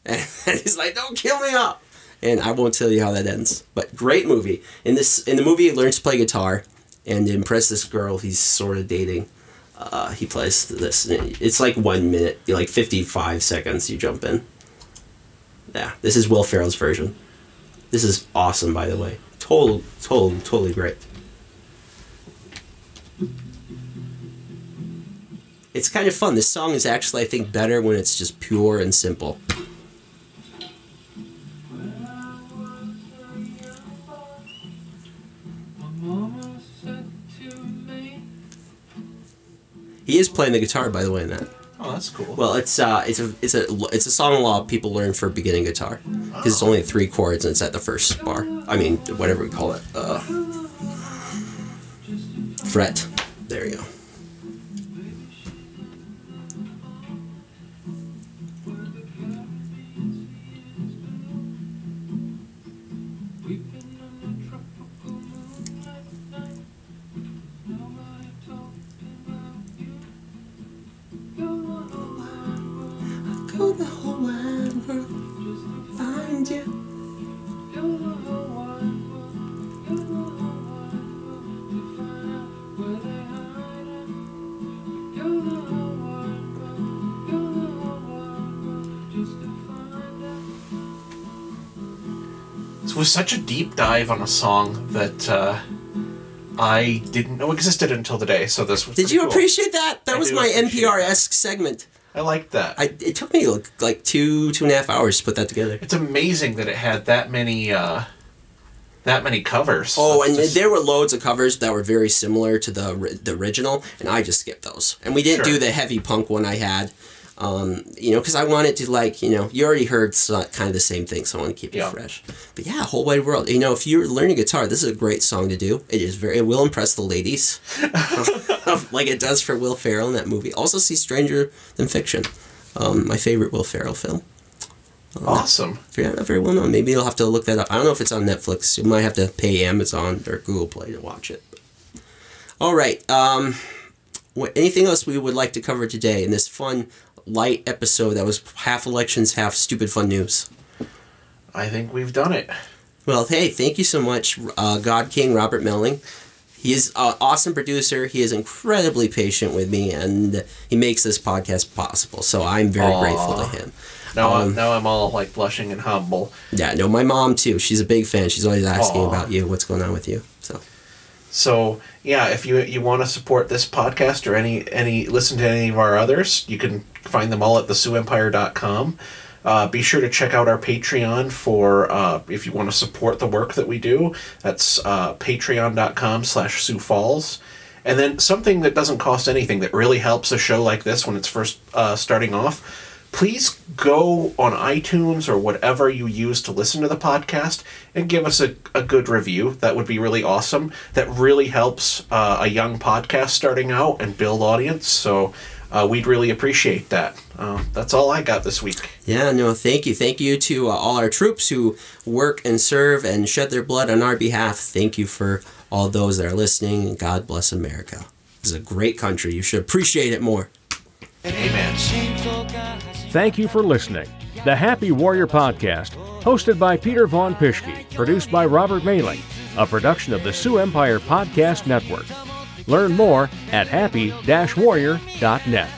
and he's like, "Don't kill me up." And I won't tell you how that ends. But great movie. In the movie, he learns to play guitar, and to impress this girl he's sort of dating, he plays this. It's like 1 minute, like 55 seconds. You jump in. Yeah, this is Will Ferrell's version. This is awesome, by the way. Totally great. It's kind of fun. This song is actually, I think, better when it's just pure and simple. Mama said He is playing the guitar, by the way, in that. Oh, that's cool. Well, it's a song a lot of people learn for beginning guitar because it's only 3 chords and it's at the first bar. I mean, whatever we call it, fret. There you go. Go the whole wide world, find you. This was such a deep dive on a song that I didn't know existed until today. So this was. Did you cool. appreciate that? That was my NPR-esque segment. I liked that. It took me like 2.5 hours to put that together. It's amazing that it had that many covers. Oh, and there were loads of covers that were very similar to the original, and I just skipped those. And we didn't do the heavy punk one I had, because I wanted to, you already heard kind of the same thing, so I want to keep it fresh. But yeah, Whole Wide World. If you're learning guitar, this is a great song to do. It will impress the ladies, like it does for Will Ferrell in that movie. Also see Stranger Than Fiction, my favorite Will Ferrell film. Awesome. Yeah, not very well known. Maybe you'll have to look that up. I don't know if it's on Netflix. You might have to pay Amazon or Google Play to watch it. All right. Anything else we would like to cover today in this fun, light episode that was half elections, half stupid fun news? I think we've done it. Well, hey, thank you so much, God King Robert Mehling. He is an awesome producer. He is incredibly patient with me, and he makes this podcast possible. So I'm very grateful to him. Now I'm all blushing and humble. Yeah, no, my mom too. She's a big fan. She's always asking about you, what's going on with you. So yeah, if you want to support this podcast or any listen to any of our others, you can find them all at thesioempire.com. Be sure to check out our Patreon for if you want to support the work that we do. That's patreon.com/Sioux Falls. And then something that doesn't cost anything that really helps a show like this when it's first starting off. Please go on iTunes or whatever you use to listen to the podcast and give us a good review. That would be really awesome. That really helps a young podcast starting out and build audience. So we'd really appreciate that. That's all I got this week. Yeah, no, thank you. Thank you to all our troops who work and serve and shed their blood on our behalf. Thank you for all those that are listening. God bless America. This is a great country. You should appreciate it more. Amen. Thank you for listening. The Happy Warrior Podcast, hosted by Peter Vaughn Pischke, produced by Robert Mehling, a production of the Sioux Empire Podcast Network. Learn more at happy-warrior.net.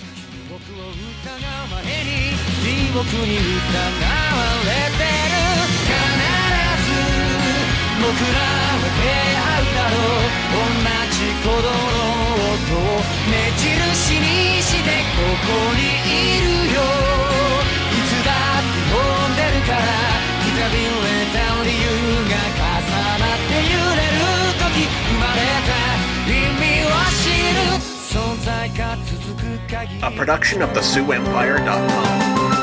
A production of thesioempire.com.